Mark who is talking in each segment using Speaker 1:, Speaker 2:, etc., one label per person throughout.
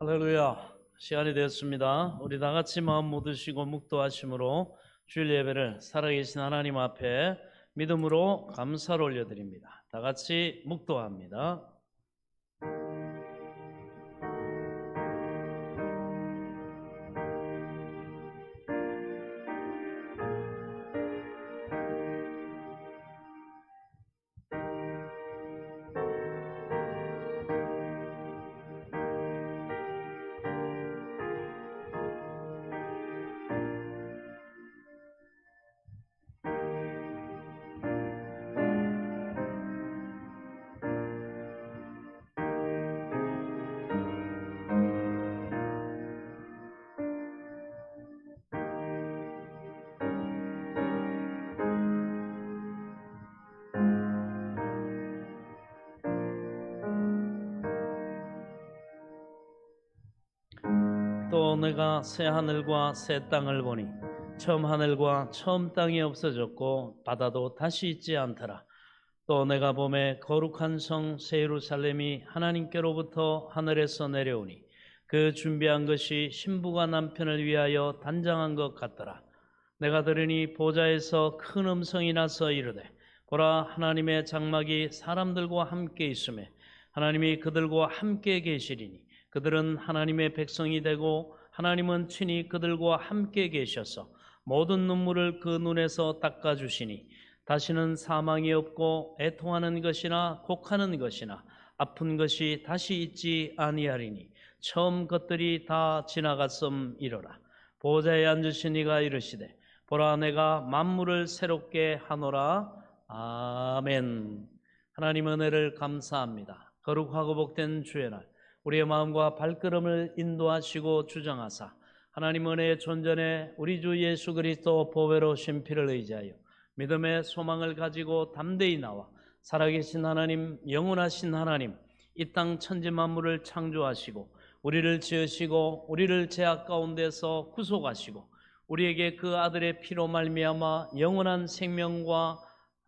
Speaker 1: 할렐루야. 시간이 되었습니다. 우리 다 같이 마음 모두시고 묵도하심으로 주일 예배를 살아계신 하나님 앞에 믿음으로 감사를 올려드립니다. 다 같이 묵도합니다. 또 내가 새 하늘과 새 땅을 보니 처음 하늘과 처음 땅이 없어졌고 바다도 다시 있지 않더라. 또 내가 보매 거룩한 성 새 예루살렘이 하나님께로부터 하늘에서 내려오니 그 준비한 것이 신부가 남편을 위하여 단장한 것 같더라. 내가 들으니 보좌에서 큰 음성이 나서 이르되 보라, 하나님의 장막이 사람들과 함께 있으매 하나님이 그들과 함께 계시리니 그들은 하나님의 백성이 되고 하나님은 친히 그들과 함께 계셔서 모든 눈물을 그 눈에서 닦아주시니 다시는 사망이 없고 애통하는 것이나 곡하는 것이나 아픈 것이 다시 있지 아니하리니 처음 것들이 다 지나갔음이로라. 보좌에 앉으신 이가 이르시되 보라, 내가 만물을 새롭게 하노라. 아멘. 하나님 은혜를 감사합니다. 거룩하고 복된 주의 날 우리의 마음과 발걸음을 인도하시고 주장하사 하나님 은혜의 존전에 우리 주 예수 그리스도 보배로우신 피를 의지하여 믿음의 소망을 가지고 담대히 나와 살아계신 하나님, 영원하신 하나님, 이 땅 천지 만물을 창조하시고 우리를 지으시고 우리를 죄악 가운데서 구속하시고 우리에게 그 아들의 피로 말미암아 영원한 생명과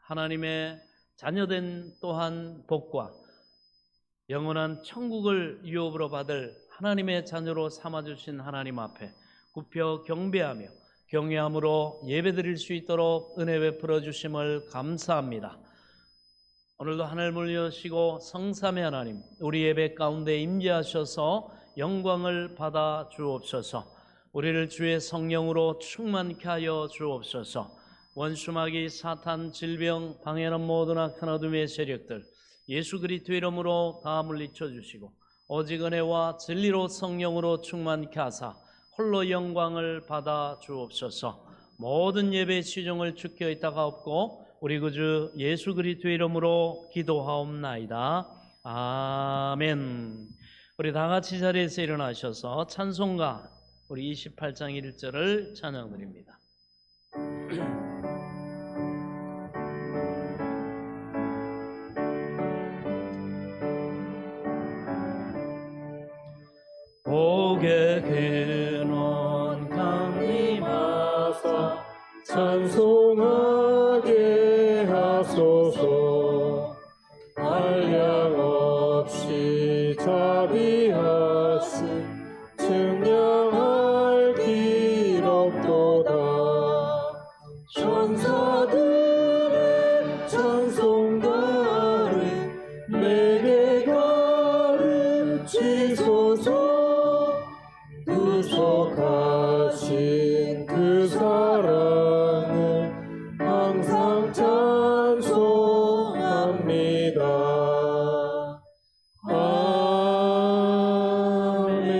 Speaker 1: 하나님의 자녀된 또한 복과 영원한 천국을 유업으로 받을 하나님의 자녀로 삼아주신 하나님 앞에 굽혀 경배하며 경외함으로 예배드릴 수 있도록 은혜 베풀어 주심을 감사합니다. 오늘도 하늘문을 여시고 성삼의 하나님, 우리 예배 가운데 임재하셔서 영광을 받아 주옵소서. 우리를 주의 성령으로 충만케 하여 주옵소서. 원수마귀, 사탄, 질병, 방해하는 모든 악한 어둠의 세력들 예수 그리스도의 이름으로 다 물리쳐 주시고 오직 은혜와 진리로 성령으로 충만케 하사 홀로 영광을 받아 주옵소서. 모든 예배 시종을 주께 의탁하옵고 우리 구주 예수 그리스도의 이름으로 기도하옵나이다. 아멘. 우리 다 같이 자리에서 일어나셔서 찬송가 우리 28장 1절을 찬양드립니다. 복의 근원 강림하사 찬송하게 하소서. 한량 없이 자비하시 증량할 길 없도다. 천사들의 찬송가를 내게 가르치소서. 구속하신 그 사랑을 항상 찬송합니다. 아멘.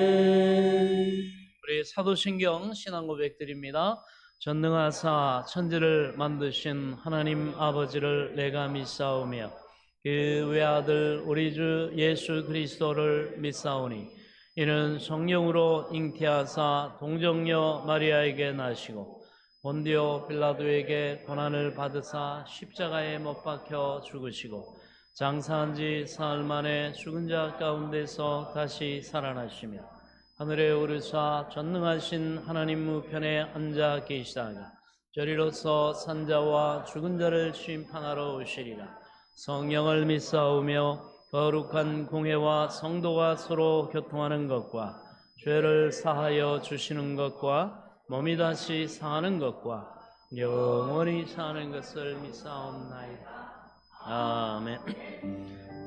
Speaker 1: 우리 사도신경 신앙고백드립니다. 전능하사 천지를 만드신 하나님 아버지를 내가 믿사오며 그 외아들 우리 주 예수 그리스도를 믿사오니 이는 성령으로 잉태하사 동정녀 마리아에게 나시고 본디오 빌라도에게 고난을 받으사 십자가에 못 박혀 죽으시고 장사한 지 사흘 만에 죽은 자 가운데서 다시 살아나시며 하늘에 오르사 전능하신 하나님 우편에 앉아 계시다가 저리로서 산자와 죽은 자를 심판하러 오시리라. 성령을 믿사오며 거룩한 공회와 성도가 서로 교통하는 것과 죄를 사하여 주시는 것과 몸이 다시 상하는 것과 영원히 사는 것을 믿사옵나이다. 아멘.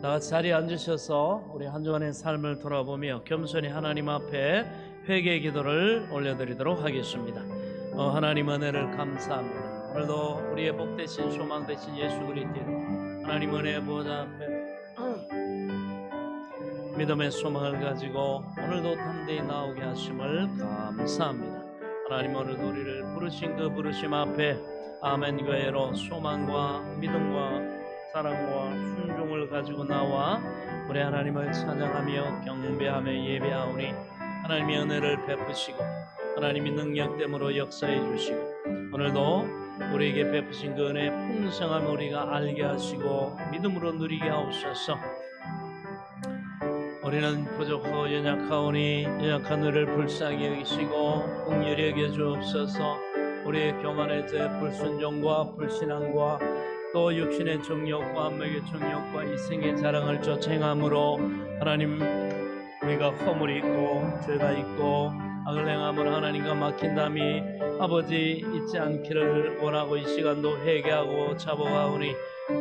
Speaker 1: 다 같이 자리에 앉으셔서 우리 한 주간의 삶을 돌아보며 겸손히 하나님 앞에 회개 기도를 올려드리도록 하겠습니다. 하나님 은혜를 감사합니다. 오늘도 우리의 복되신 소망 되신 예수 그리스도로 하나님 은혜 보좌 앞에 믿음의 소망을 가지고 오늘도 담대히 나오게 하심을 감사합니다. 하나님 오늘도 우리를 부르신 그 부르심 앞에 아멘 교회로 소망과 믿음과 사랑과 순종을 가지고 나와 우리 하나님을 찬양하며 경배하며 예배하오니 하나님의 은혜를 베푸시고 하나님의 능력됨으로 역사해 주시고 오늘도 우리에게 베푸신 그 은혜의 풍성함을 우리가 알게 하시고 믿음으로 누리게 하옵소서. 우리는 부족하고 연약하오니 연약한 우리를 불쌍히 여기시고 긍휼히 여겨 주옵소서. 우리의 교만의 죄, 불순종과 불신앙과 또 육신의 정욕과 안목의 정욕과 이생의 자랑을 쫓아행함으로 하나님 우리가 허물이 있고 죄가 있고 악을 행함으로 하나님과 막힌담이 아버지 있지 않기를 원하고 이 시간도 회개하고 자복하오니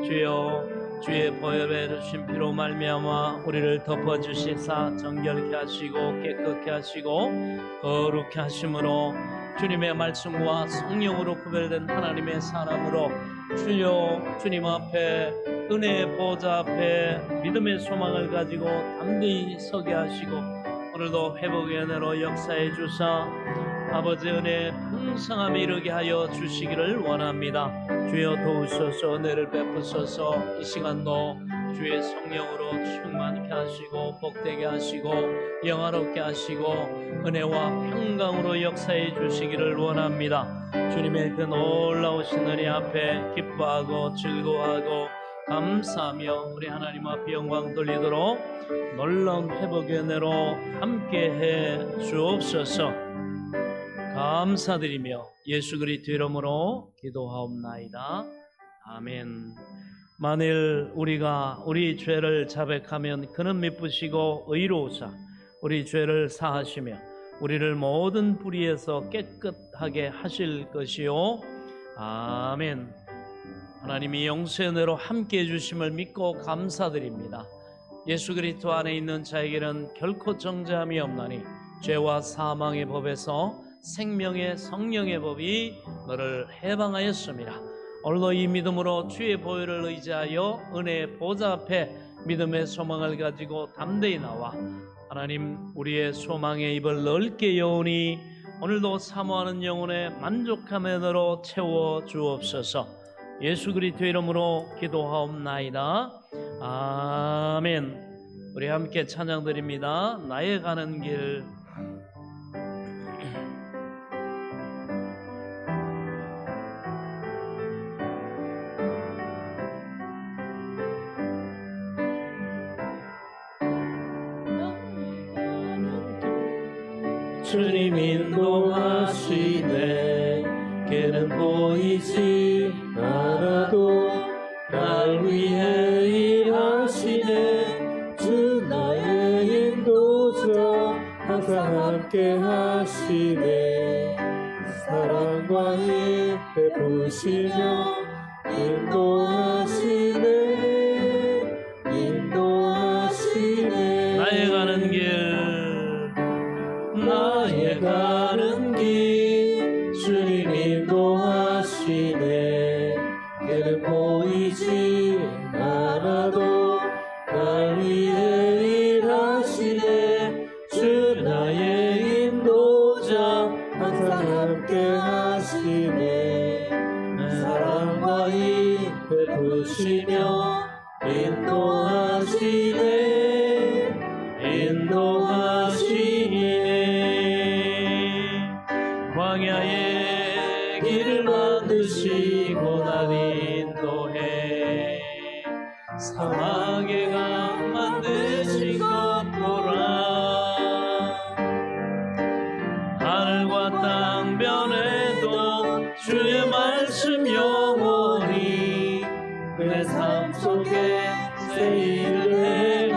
Speaker 1: 주여 주의 보혈에 주신 피로 말미암아 우리를 덮어주시사 정결케 하시고 깨끗게 하시고 거룩케 하심으로 주님의 말씀과 성령으로 구별된 하나님의 사람으로 주여 주님 앞에 은혜의 보좌 앞에 믿음의 소망을 가지고 담대히 서게 하시고 오늘도 회복의 은혜로 역사해 주사 아버지 은혜의 풍성함에 이르게 하여 주시기를 원합니다. 주여 도우소서. 은혜를 베푸소서. 이 시간도 주의 성령으로 충만케 하시고 복되게 하시고 영화롭게 하시고 은혜와 평강으로 역사해 주시기를 원합니다. 주님의 그 놀라우신 은혜 앞에 기뻐하고 즐거워하고 감사하며 우리 하나님 앞에 영광 돌리도록 놀라운 회복의 은혜로 함께해 주옵소서. 감사드리며 예수 그리스도 이름으로 기도하옵나이다. 아멘. 만일 우리가 우리 죄를 자백하면 그는 미쁘시고 의로우사 우리 죄를 사하시며 우리를 모든 불의에서 깨끗하게 하실 것이요. 아멘. 하나님이 용서의 은혜로 함께해 주심을 믿고 감사드립니다. 예수 그리스도 안에 있는 자에게는 결코 정죄함이 없나니 죄와 사망의 법에서 생명의 성령의 법이 너를 해방하였습니다. 오늘도 이 믿음으로 주의 보혈을 의지하여 은혜의 보좌 앞에 믿음의 소망을 가지고 담대히 나와 하나님 우리의 소망의 입을 넓게 여오니 오늘도 사모하는 영혼의 만족함의 은혜로 채워 주옵소서. 예수 그리스도 이름으로 기도하옵나이다. 아멘. 우리 함께 찬양 드립니다. 나의 가는 길. 주님 인도하시네. 길은 보이지 않아도 날 위해 일하시네. 주 나의 인도자 항상 함께 하시네. 사랑과 힘 베푸시며 인도하시네. 인도하시네. 나의 가는 길 나의 가는 길 주님 인도하시네. 길은 보이지 않아도 날 위해 일하시네. 주 나의 인도자 항상 함께 하시네. 사랑과 힘 베푸시며 인도하시네. 광야의 길을 만드시고 날 인도해. 사막의 강 만드신 것 보라. 하늘과 땅 변해도 주의 말씀 영원히 그의 삶 속에 새 일을 해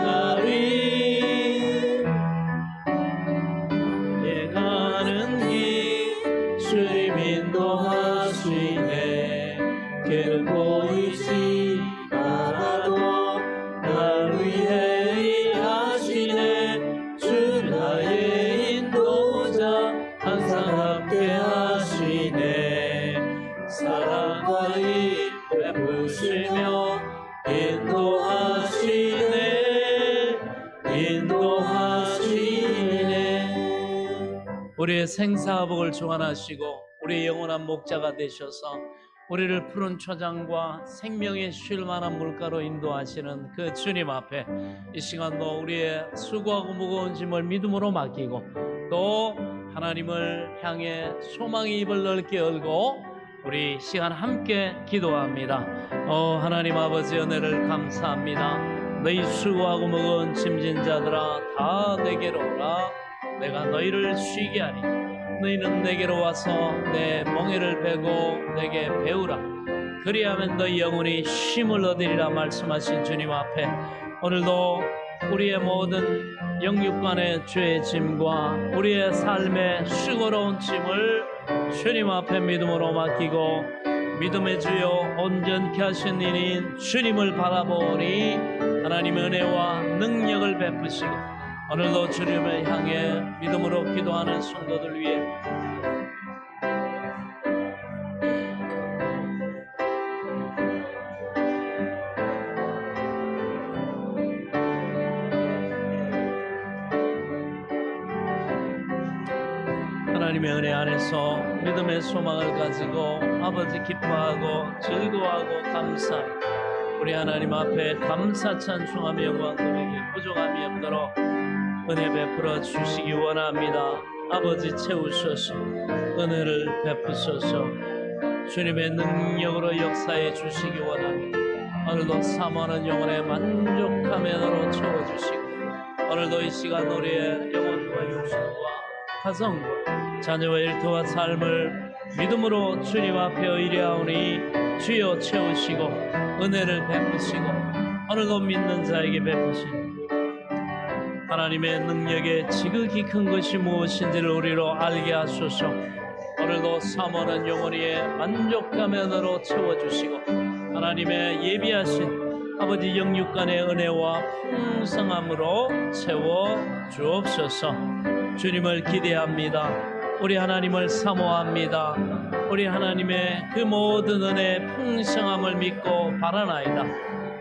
Speaker 1: 우리의 생사복을 주관하시고 우리의 영원한 목자가 되셔서 우리를 푸른 초장과 생명의 쉴 만한 물가로 인도하시는 그 주님 앞에 이 시간도 우리의 수고하고 무거운 짐을 믿음으로 맡기고 또 하나님을 향해 소망의 입을 넓게 열고 우리 시간 함께 기도합니다. 하나님 아버지 은혜를 감사합니다. 너희 수고하고 무거운 짐진 자들아 다 내게로 오라. 내가 너희를 쉬게 하리. 너희는 내게로 와서 내 멍에를 베고 내게 배우라. 그리하면 너희 영혼이 쉼을 얻으리라 말씀하신 주님 앞에 오늘도 우리의 모든 영육간의 죄의 짐과 우리의 삶의 수고로운 짐을 주님 앞에 믿음으로 맡기고 믿음의 주여 온전케 하신 이인 주님을 바라보니 하나님의 은혜와 능력을 베푸시고 오늘도 주님을 향해 믿음으로 기도하는 성도들 위해 하나님의 은혜 안에서 믿음의 소망을 가지고 아버지 기뻐하고 즐거워하고 감사해 우리 하나님 앞에 감사 찬송하며 영광 돌리기 부족함이 없도록 은혜 베풀어 주시기 원합니다. 아버지 채우소서 은혜를 베푸소서 주님의 능력으로 역사해 주시기 원합니다. 오늘도 사모하는 영혼의 만족함으로 채워주시고 오늘도 이 시간 우리의 영혼과 육신과 가정과 자녀와 일터와 삶을 믿음으로 주님 앞에 의뢰하오니 주여 채우시고 은혜를 베푸시고 오늘도 믿는 자에게 베푸시니 하나님의 능력의 지극히 큰 것이 무엇인지를 우리로 알게 하소서. 오늘도 사모하는 영혼의 만족감으로 채워주시고 하나님의 예비하신 아버지 영육간의 은혜와 풍성함으로 채워주옵소서. 주님을 기대합니다. 우리 하나님을 사모합니다. 우리 하나님의 그 모든 은혜의 풍성함을 믿고 바라나이다.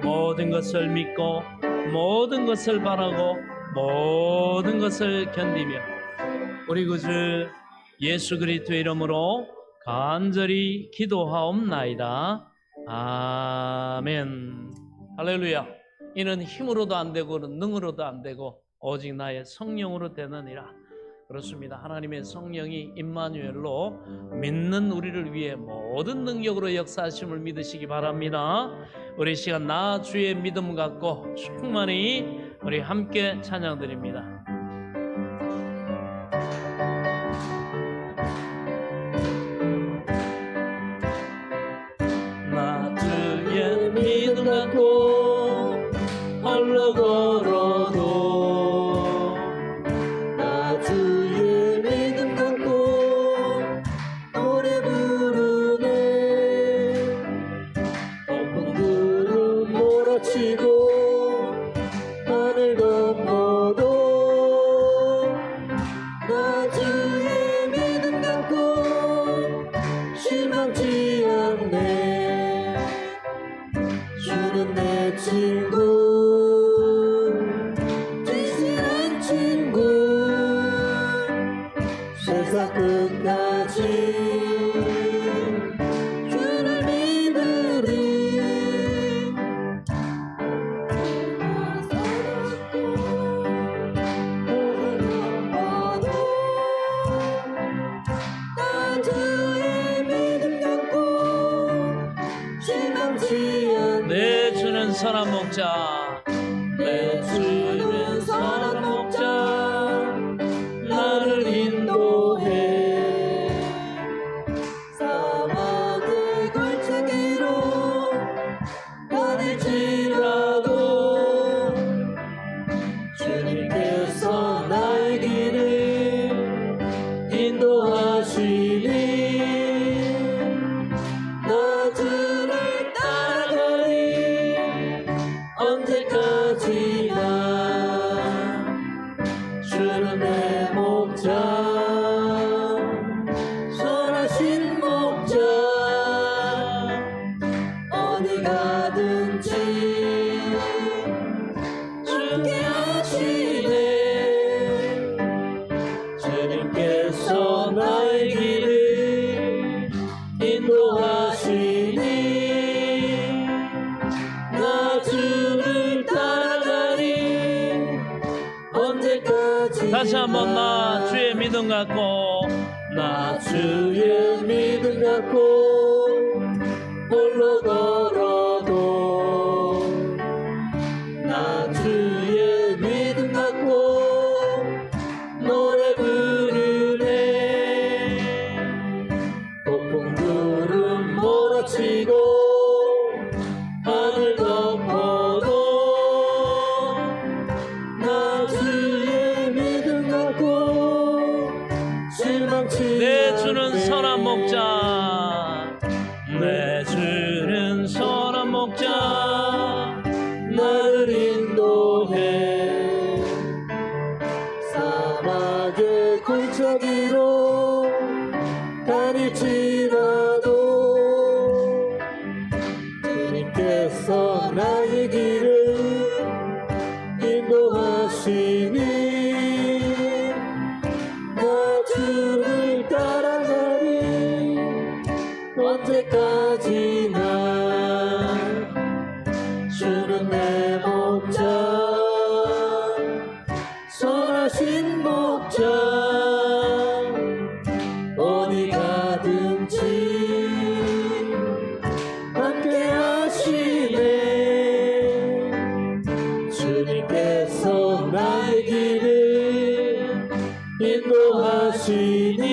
Speaker 1: 모든 것을 믿고 모든 것을 바라고 모든 것을 견디며 우리 구주 예수 그리스도의 이름으로 간절히 기도하옵나이다. 아멘. 할렐루야. 이는 힘으로도 안 되고 능으로도 안 되고 오직 나의 성령으로 되느니라. 그렇습니다. 하나님의 성령이 임마누엘로 믿는 우리를 위해 모든 능력으로 역사하심을 믿으시기 바랍니다. 우리 시간 나 주의 믿음 갖고 충만히 우리 함께 찬양드립니다. 나 주의 믿음 갖고 홀로 걸어도
Speaker 2: 나 주의 믿음 갖고 노래 부르네. 높은 구름 몰아치고 하늘 덮어도 나 주의 믿음 갖고 실망치 않네. 주는 내 친구 지시는 친구 세상 끝까지 주를 믿으리. 나 주의 믿음 갖고 실망치 않네.
Speaker 1: 내 주는 선한 목자
Speaker 2: 내 주는 선한 목자 나를 인도해. 사막의 골짜기로 다닐지라도 주님께서 나의 길을 인도하시니 나 주를 따라가리. 언제까지나 주는 내 목자 선하신 목자 어디 가든지 주께 하시네. 주님께서
Speaker 1: 다시 한번 나 주의 믿음 갖고
Speaker 2: 나 주의 믿음 갖고 홀로 걸어도 나 주의 믿음 갖고 노래 부르네 폭풍 구름 몰아치고 하늘 덮어도 나 주의 믿음 갖고 실망치
Speaker 1: 내 주는 선한 목자 내 주는 선한 목자
Speaker 2: 나를 인도해 사막의 골짜기로 다닐지라도 주님께서 나의 길을 인도하시니 나 주를 따라가리 언제까지나 주는 내 목자 선하신 목자 어디 가든지 함께 하시네 주님께서 나의 길을 인도하시니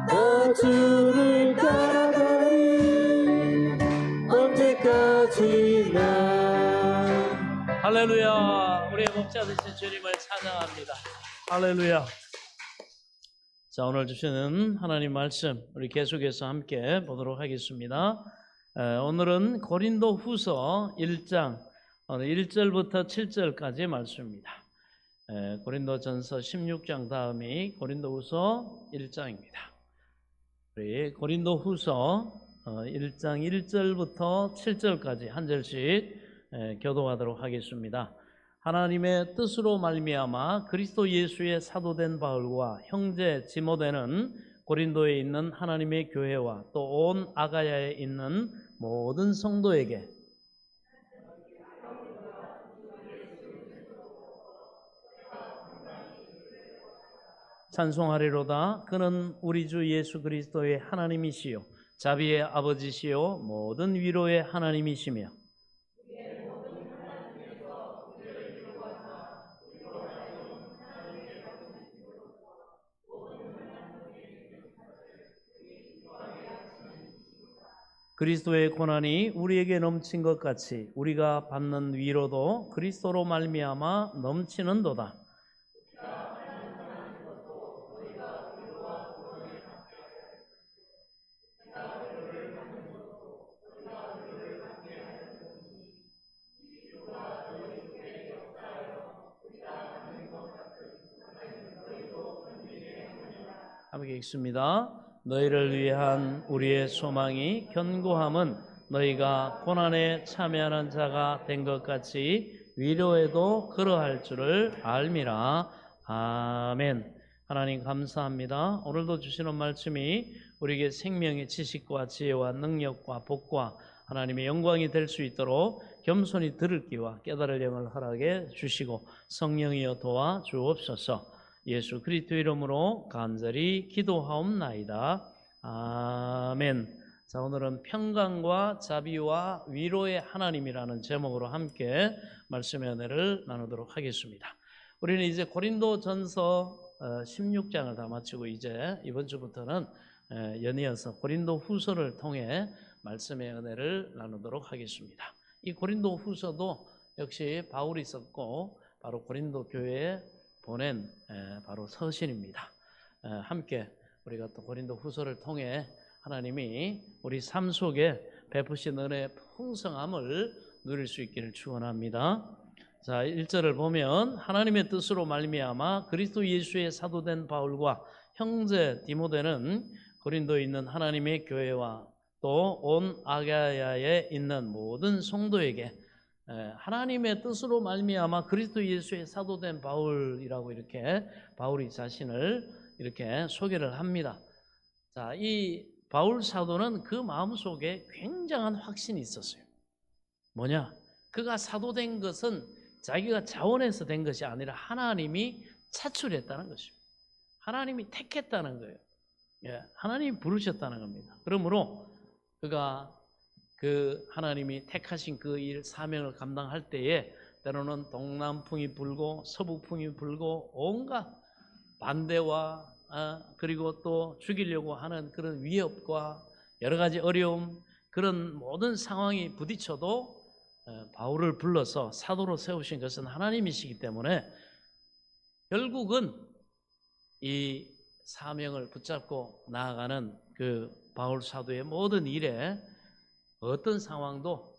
Speaker 2: 나 주를 따라가리 언제까지나
Speaker 1: 할렐루야. 우리의 목자 되신 주님을 찬양합니다. 할렐루야. 자, 오늘 주시는 하나님 말씀 우리 계속해서 함께 보도록 하겠습니다. 오늘은 고린도 후서 1장 1절부터 7절까지 말씀입니다. 고린도 전서 16장 다음이 고린도 후서 1장입니다. 우리 고린도 후서 1장 1절부터 7절까지 한 절씩 교독하도록 하겠습니다. 하나님의 뜻으로 말미암아 그리스도 예수의 사도된 바울과 형제 디모데는 고린도에 있는 하나님의 교회와 또 온 아가야에 있는 모든 성도에게 찬송하리로다. 그는 우리 주 예수 그리스도의 하나님이시요 자비의 아버지시요 모든 위로의 하나님이시며 그리스도의 고난이 우리에게 넘친 것 같이 우리가 받는 위로도 그리스도로 말미암아 넘치는도다. 함께 읽습니다. 너희를 위한 우리의 소망이 견고함은 너희가 고난에 참여하는 자가 된 것 같이 위로에도 그러할 줄을 알미라. 아멘. 하나님 감사합니다. 오늘도 주시는 말씀이 우리에게 생명의 지식과 지혜와 능력과 복과 하나님의 영광이 될 수 있도록 겸손히 들을 귀와 깨달을 영을 허락해 주시고 성령이여 도와 주옵소서. 예수 그리스도 이름으로 간절히 기도하옵나이다. 아멘. 자, 오늘은 평강과 자비와 위로의 하나님이라는 제목으로 함께 말씀의 은혜를 나누도록 하겠습니다. 우리는 이제 고린도전서 16장을 다 마치고 이제 이번 주부터는 연이어서 고린도 후서를 통해 말씀의 은혜를 나누도록 하겠습니다. 이 고린도 후서도 역시 바울이 썼고 바로 고린도 교회에 보낸 바로 서신입니다. 함께 우리가 또 고린도 후서를 통해 하나님이 우리 삶 속에 베푸신 은혜의 풍성함을 누릴 수 있기를 축원합니다. 자, 1절을 보면 하나님의 뜻으로 말미암아 그리스도 예수의 사도된 바울과 형제 디모데는 고린도에 있는 하나님의 교회와 또 온 아가야에 있는 모든 성도에게 하나님의 뜻으로 말미암아 그리스도 예수의 사도된 바울이라고 이렇게 바울이 자신을 이렇게 소개를 합니다. 자, 이 바울 사도는 그 마음속에 굉장한 확신이 있었어요. 뭐냐? 그가 사도된 것은 자기가 자원해서 된 것이 아니라 하나님이 차출했다는 것입니다. 하나님이 택했다는 거예요. 예, 하나님이 부르셨다는 겁니다. 그러므로 그가 그 하나님이 택하신 그 일 사명을 감당할 때에 때로는 동남풍이 불고 서북풍이 불고 온갖 반대와 그리고 또 죽이려고 하는 그런 위협과 여러 가지 어려움, 그런 모든 상황이 부딪혀도 바울을 불러서 사도로 세우신 것은 하나님이시기 때문에 결국은 이 사명을 붙잡고 나아가는 그 바울 사도의 모든 일에 어떤 상황도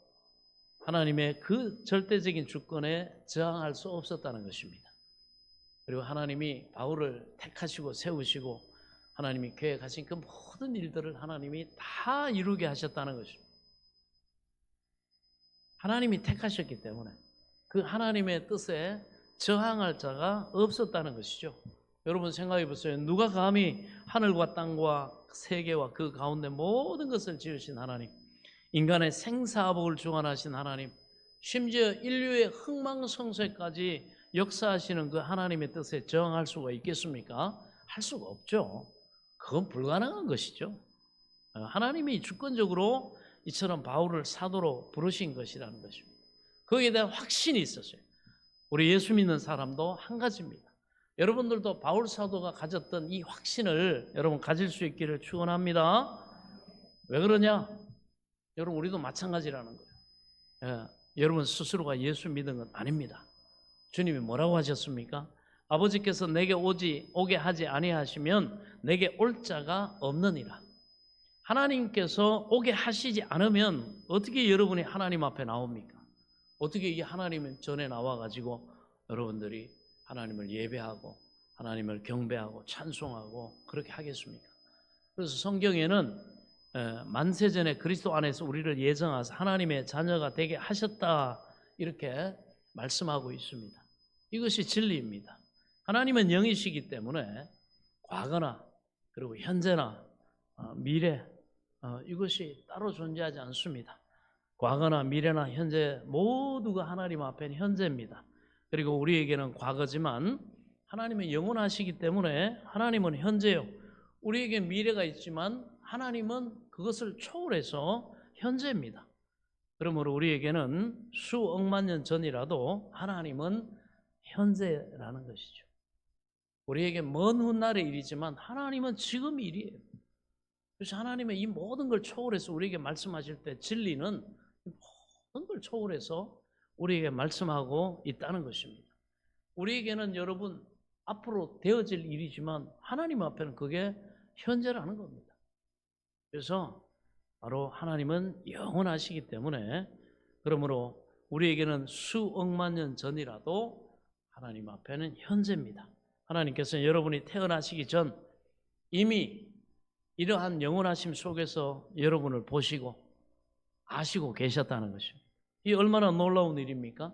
Speaker 1: 하나님의 그 절대적인 주권에 저항할 수 없었다는 것입니다. 그리고 하나님이 바울을 택하시고 세우시고 하나님이 계획하신 그 모든 일들을 하나님이 다 이루게 하셨다는 것입니다. 하나님이 택하셨기 때문에 그 하나님의 뜻에 저항할 자가 없었다는 것이죠. 여러분 생각해 보세요. 누가 감히 하늘과 땅과 세계와 그 가운데 모든 것을 지으신 하나님, 인간의 생사복을 주관하신 하나님, 심지어 인류의 흥망성쇠까지 역사하시는 그 하나님의 뜻에 저항할 수가 있겠습니까? 할 수가 없죠. 그건 불가능한 것이죠. 하나님이 주권적으로 이처럼 바울을 사도로 부르신 것이라는 것입니다. 거기에 대한 확신이 있었어요. 우리 예수 믿는 사람도 한 가지입니다. 여러분들도 바울 사도가 가졌던 이 확신을 여러분 가질 수 있기를 축원합니다. 왜 그러냐? 여러분 우리도 마찬가지라는 거예요. 여러분 스스로가 예수 믿은 건 아닙니다. 주님이 뭐라고 하셨습니까? 아버지께서 내게 오게 하지 아니하시면 내게 올 자가 없느니라. 하나님께서 오게 하시지 않으면 어떻게 여러분이 하나님 앞에 나옵니까? 어떻게 이 하나님 전에 나와가지고 여러분들이 하나님을 예배하고 하나님을 경배하고 찬송하고 그렇게 하겠습니까? 그래서 성경에는 만세전에 그리스도 안에서 우리를 예정하사 하나님의 자녀가 되게 하셨다 이렇게 말씀하고 있습니다. 이것이 진리입니다. 하나님은 영이시기 때문에 과거나 그리고 현재나 미래 이것이 따로 존재하지 않습니다. 과거나 미래나 현재 모두가 하나님 앞에는 현재입니다. 그리고 우리에게는 과거지만 하나님은 영원하시기 때문에 하나님은 현재요. 우리에게 미래가 있지만 하나님은 그것을 초월해서 현재입니다. 그러므로 우리에게는 수억만 년 전이라도 하나님은 현재라는 것이죠. 우리에게 먼 훗날의 일이지만 하나님은 지금 일이에요. 그래서 하나님의 이 모든 걸 초월해서 우리에게 말씀하실 때 진리는 모든 걸 초월해서 우리에게 말씀하고 있다는 것입니다. 우리에게는 여러분 앞으로 되어질 일이지만 하나님 앞에는 그게 현재라는 겁니다. 그래서 바로 하나님은 영원하시기 때문에 그러므로 우리에게는 수억만 년 전이라도 하나님 앞에는 현재입니다. 하나님께서는 여러분이 태어나시기 전 이미 이러한 영원하심 속에서 여러분을 보시고 아시고 계셨다는 것입니다. 이 얼마나 놀라운 일입니까?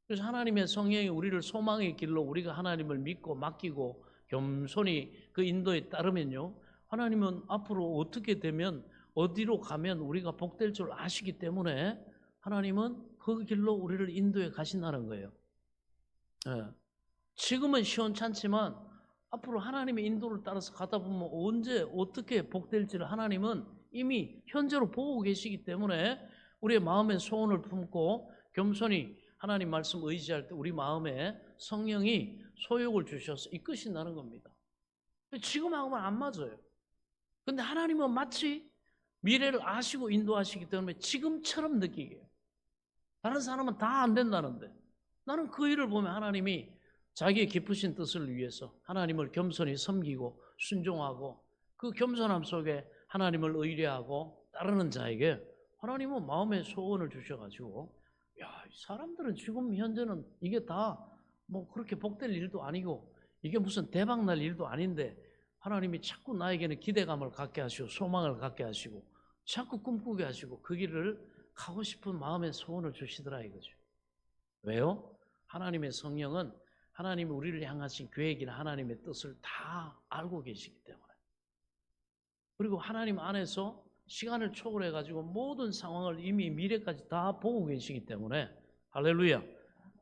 Speaker 1: 그래서 하나님의 성령이 우리를 소망의 길로 우리가 하나님을 믿고 맡기고 겸손히 그 인도에 따르면요, 하나님은 앞으로 어떻게 되면 어디로 가면 우리가 복될 줄 아시기 때문에 하나님은 그 길로 우리를 인도해 가신다는 거예요. 지금은 시원찮지만 앞으로 하나님의 인도를 따라서 가다 보면 언제 어떻게 복될지를 하나님은 이미 현재로 보고 계시기 때문에 우리의 마음의 소원을 품고 겸손히 하나님 말씀 의지할 때 우리 마음에 성령이 소욕을 주셔서 이끄신다는 겁니다. 지금하고는 안 맞아요. 근데 하나님은 마치 미래를 아시고 인도하시기 때문에 지금처럼 느끼게 해요. 다른 사람은 다 안 된다는데 나는 그 일을 보면 하나님이 자기의 기쁘신 뜻을 위해서 하나님을 겸손히 섬기고 순종하고 그 겸손함 속에 하나님을 의뢰하고 따르는 자에게 하나님은 마음의 소원을 주셔가지고 야, 이 사람들은 지금 현재는 이게 다 뭐 그렇게 복될 일도 아니고 이게 무슨 대박 날 일도 아닌데 하나님이 자꾸 나에게는 기대감을 갖게 하시고 소망을 갖게 하시고 자꾸 꿈꾸게 하시고 그 길을 가고 싶은 마음의 소원을 주시더라 이거죠. 왜요? 하나님의 성령은 하나님이 우리를 향하신 계획이나 하나님의 뜻을 다 알고 계시기 때문에 그리고 하나님 안에서 시간을 초월해가지고 모든 상황을 이미 미래까지 다 보고 계시기 때문에 할렐루야.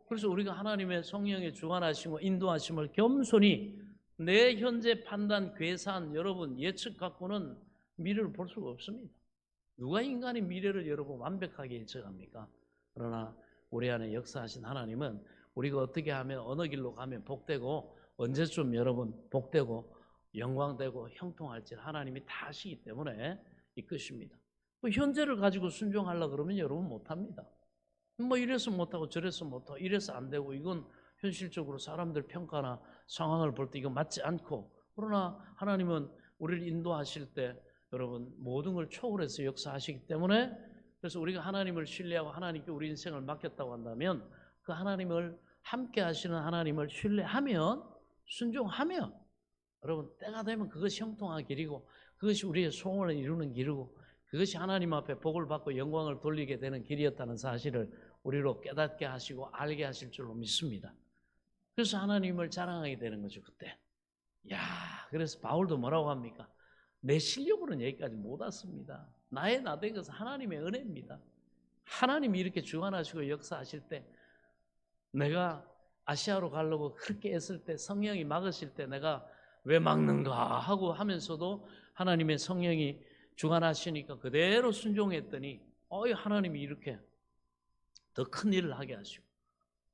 Speaker 1: 그래서 우리가 하나님의 성령의 주관하심과 인도하심을 겸손히 내 현재 판단, 계산, 여러분 예측 갖고는 미래를 볼 수가 없습니다. 누가 인간의 미래를 여러분 완벽하게 예측합니까? 그러나 우리 안에 역사하신 하나님은 우리가 어떻게 하면 어느 길로 가면 복되고 언제쯤 여러분 복되고 영광되고 형통할지 하나님이 다 아시기 때문에 이끄십니다. 현재를 가지고 순종하려고 그러면 여러분 못합니다. 뭐 이래서 못하고 저래서 못하고 이래서 안 되고 이건 현실적으로 사람들 평가나 상황을 볼 때 이거 맞지 않고, 그러나 하나님은 우리를 인도하실 때 여러분 모든 걸 초월해서 역사하시기 때문에, 그래서 우리가 하나님을 신뢰하고 하나님께 우리 인생을 맡겼다고 한다면 그 하나님을 함께 하시는 하나님을 신뢰하면 순종하면 여러분 때가 되면 그것이 형통한 길이고 그것이 우리의 소원을 이루는 길이고 그것이 하나님 앞에 복을 받고 영광을 돌리게 되는 길이었다는 사실을 우리로 깨닫게 하시고 알게 하실 줄로 믿습니다. 그래서 하나님을 자랑하게 되는 거죠. 그때 그래서 바울도 뭐라고 합니까? 내 실력으로는 여기까지 못 왔습니다. 나의 나된 것은 하나님의 은혜입니다. 하나님이 이렇게 주관하시고 역사하실 때 내가 아시아로 가려고 그렇게 애쓸 때 성령이 막으실 때 내가 왜 막는가 하고 하면서도 하나님의 성령이 주관하시니까 그대로 순종했더니 하나님이 이렇게 더 큰 일을 하게 하시고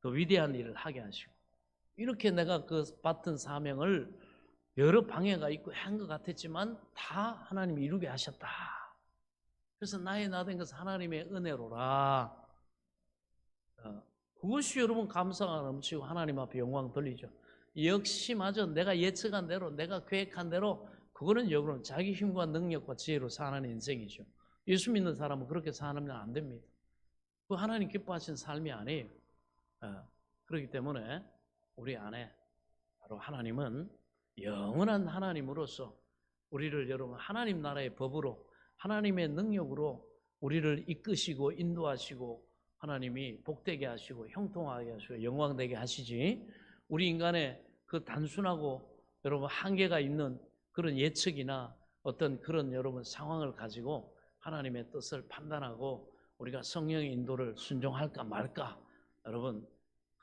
Speaker 1: 더 위대한 일을 하게 하시고 이렇게 내가 그 맡은 사명을 여러 방해가 있고 한 것 같았지만 다 하나님이 이루게 하셨다. 그래서 나의 나된 것은 하나님의 은혜로라. 그것이 여러분 감사가 넘치고 하나님 앞에 영광 돌리죠. 역시 맞아, 내가 예측한 대로 내가 계획한 대로 그거는 여러분 자기 힘과 능력과 지혜로 사는 인생이죠. 예수 믿는 사람은 그렇게 사는 안 됩니다. 그 하나님 기뻐하시는 삶이 아니에요. 그렇기 때문에 우리 안에 바로 하나님은 영원한 하나님으로서 우리를 여러분 하나님 나라의 법으로 하나님의 능력으로 우리를 이끄시고 인도하시고 하나님이 복되게 하시고 형통하게 하시고 영광되게 하시지, 우리 인간의 그 단순하고 여러분 한계가 있는 그런 예측이나 어떤 그런 여러분 상황을 가지고 하나님의 뜻을 판단하고 우리가 성령의 인도를 순종할까 말까, 여러분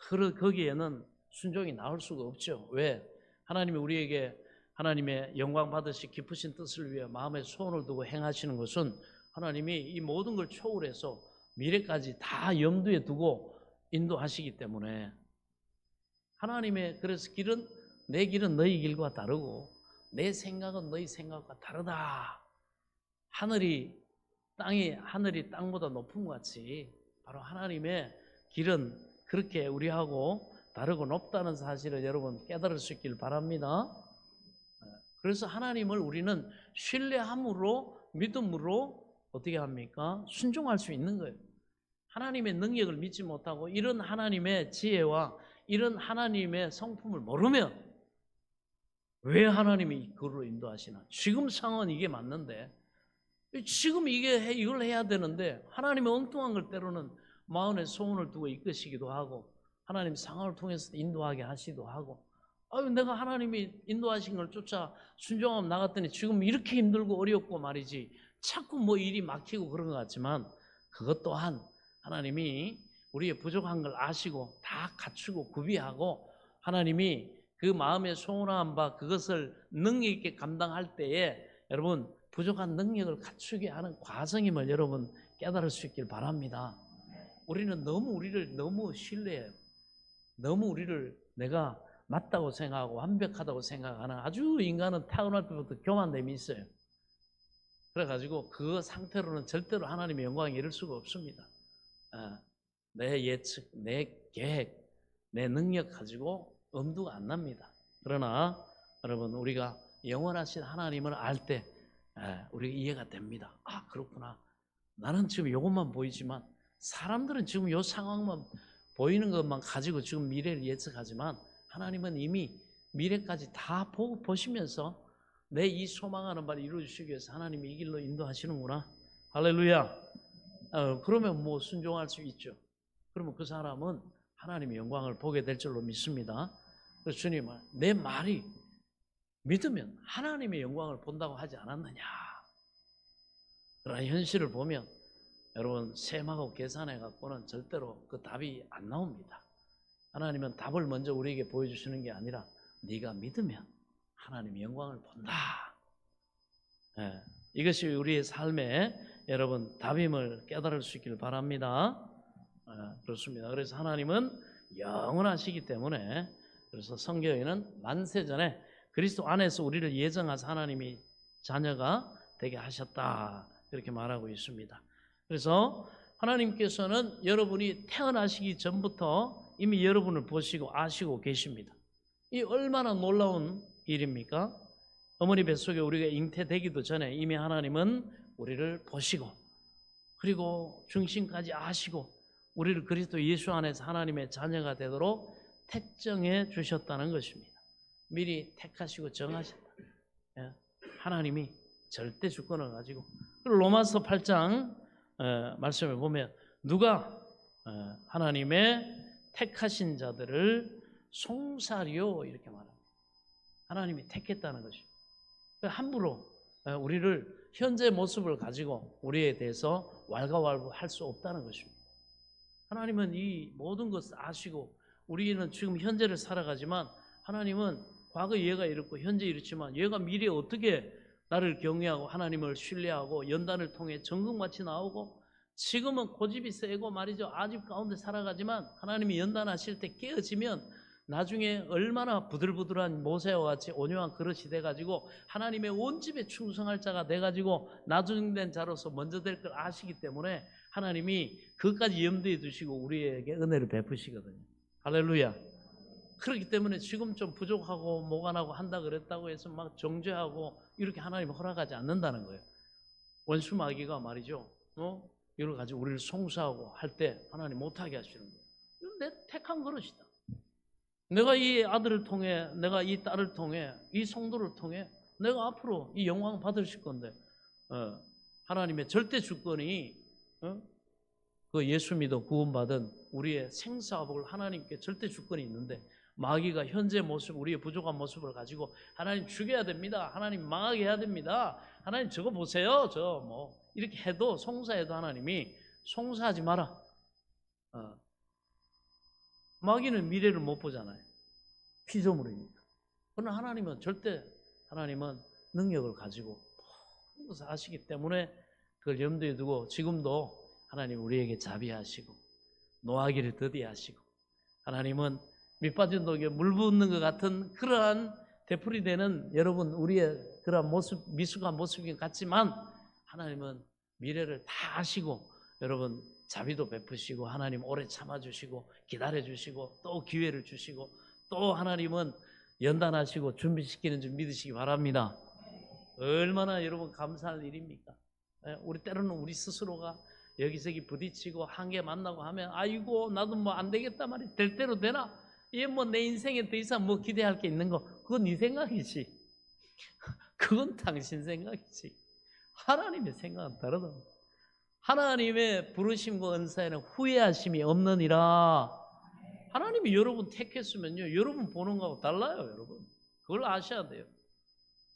Speaker 1: 거기에는 순종이 나올 수가 없죠. 왜? 하나님이 우리에게 하나님의 영광 받으시 기쁘신 뜻을 위해 마음에 소원을 두고 행하시는 것은 하나님이 이 모든 걸 초월해서 미래까지 다 염두에 두고 인도하시기 때문에 하나님의 그래서 길은 내 길은 너희 길과 다르고 내 생각은 너희 생각과 다르다. 하늘이 땅보다 높은 것 같이 바로 하나님의 길은 그렇게 우리하고 다르고 높다는 사실을 여러분 깨달을 수 있길 바랍니다. 그래서 하나님을 우리는 신뢰함으로 믿음으로 어떻게 합니까? 순종할 수 있는 거예요. 하나님의 능력을 믿지 못하고 이런 하나님의 지혜와 이런 하나님의 성품을 모르면 왜 하나님이 그걸로 인도하시나? 지금 상황은 이게 맞는데 지금 이걸 해야 되는데 하나님의 엉뚱한 걸 때로는 마음에 소원을 두고 이끄시기도 하고 하나님 상황을 통해서 인도하게 하시기도 하고 내가 하나님이 인도하신 걸 쫓아 순종하면 나갔더니 지금 이렇게 힘들고 어렵고 말이지 자꾸 뭐 일이 막히고 그런 것 같지만 그것 또한 하나님이 우리의 부족한 걸 아시고 다 갖추고 구비하고 하나님이 그 마음에 소원한 바 그것을 능력 있게 감당할 때에 여러분 부족한 능력을 갖추게 하는 과정임을 여러분 깨달을 수 있길 바랍니다. 우리는 우리를 너무 신뢰해요. 너무 우리를 내가 맞다고 생각하고 완벽하다고 생각하는 아주 인간은 타고날 때부터 교만됨이 있어요. 그래가지고 그 상태로는 절대로 하나님의 영광에 이를 수가 없습니다. 내 예측, 내 계획, 내 능력 가지고 엄두가 안 납니다. 그러나 여러분 우리가 영원하신 하나님을 알 때 우리가 이해가 됩니다. 그렇구나. 나는 지금 이것만 보이지만 사람들은 지금 이 상황만 보이는 것만 가지고 지금 미래를 예측하지만 하나님은 이미 미래까지 다 보시면서 내 이 소망하는 바를 이루어주시기 위해서 하나님이 이 길로 인도하시는구나. 할렐루야. 그러면 뭐 순종할 수 있죠. 그러면 그 사람은 하나님의 영광을 보게 될 줄로 믿습니다. 그래서 주님은 내 말이 믿으면 하나님의 영광을 본다고 하지 않았느냐. 그러나 현실을 보면 여러분 셈하고 계산해 갖고는 절대로 그 답이 안 나옵니다. 하나님은 답을 먼저 우리에게 보여주시는 게 아니라 네가 믿으면 하나님의 영광을 본다. 예, 이것이 우리의 삶에 여러분 답임을 깨달을 수 있기를 바랍니다. 그렇습니다. 그래서 하나님은 영원하시기 때문에 그래서 성경에는 만세전에 그리스도 안에서 우리를 예정하사 하나님이 자녀가 되게 하셨다 그렇게 말하고 있습니다. 그래서 하나님께서는 여러분이 태어나시기 전부터 이미 여러분을 보시고 아시고 계십니다. 이 얼마나 놀라운 일입니까? 어머니 뱃속에 우리가 잉태되기도 전에 이미 하나님은 우리를 보시고 그리고 중심까지 아시고 우리를 그리스도 예수 안에서 하나님의 자녀가 되도록 택정해 주셨다는 것입니다. 미리 택하시고 정하셨다. 하나님이 절대 주권을 가지고 로마서 8장 말씀을 보면 누가 하나님의 택하신 자들을 송사리요 이렇게 말합니다. 하나님이 택했다는 것입니다. 함부로 우리를 현재 모습을 가지고 우리에 대해서 왈가왈부할 수 없다는 것입니다. 하나님은 이 모든 것을 아시고 우리는 지금 현재를 살아가지만 하나님은 과거 얘가 이렇고 현재 이렇지만 얘가 미래에 어떻게 나를 경외하고 하나님을 신뢰하고 연단을 통해 전극마치 나오고 지금은 고집이 세고 말이죠. 아집 가운데 살아가지만 하나님이 연단하실 때 깨어지면 나중에 얼마나 부들부들한 모세와 같이 온유한 그릇이 돼가지고 하나님의 온 집에 충성할 자가 돼가지고 나중된 자로서 먼저 될 걸 아시기 때문에 하나님이 그것까지 염두에 두시고 우리에게 은혜를 베푸시거든요. 할렐루야. 그렇기 때문에 지금 좀 부족하고 모관하고 한다 그랬다고 해서 막 정죄하고 이렇게 하나님 허락하지 않는다는 거예요. 원수 마귀가 말이죠. 이걸 가지고 우리를 송사하고 할 때 하나님 못하게 하시는 거예요. 이건 내 택한 그릇이다. 내가 이 아들을 통해 내가 이 딸을 통해 이 성도를 통해 내가 앞으로 이 영광 받으실 건데 하나님의 절대 주권이 그 예수 믿어 구원받은 우리의 생사복을 하나님께 절대 주권이 있는데 마귀가 현재 모습 우리의 부족한 모습을 가지고 하나님 죽여야 됩니다. 하나님 망하게 해야 됩니다. 하나님 저거 보세요. 저 뭐 이렇게 해도 송사해도 하나님이 송사하지 마라. 마귀는 미래를 못 보잖아요. 피조물이니까. 그러나 하나님은 절대 하나님은 능력을 가지고 모든 것을 아시기 때문에 그걸 염두에 두고 지금도 하나님 우리에게 자비하시고 노하기를 더디하시고 하나님은 밑빠진 독에 물 붓는 것 같은 그러한 되풀이 되는 여러분 우리의 그러한 모습 미숙한 모습이 같지만 하나님은 미래를 다 아시고 여러분 자비도 베푸시고 하나님 오래 참아주시고 기다려주시고 또 기회를 주시고 또 하나님은 연단하시고 준비시키는 줄 믿으시기 바랍니다. 얼마나 여러분 감사할 일입니까? 우리 때로는 우리 스스로가 여기저기 부딪히고 한계 만나고 하면 아이고 나도 뭐 안 되겠다 말이 될 대로 되나? 얘 뭐 내 인생에 더 이상 뭐 기대할 게 있는 거 그건 네 생각이지. 그건 당신 생각이지. 하나님의 생각은 다르다. 하나님의 부르심과 은사에는 후회하심이 없느니라. 하나님이 여러분 택했으면요 여러분 보는 거하고 달라요. 여러분 그걸 아셔야 돼요.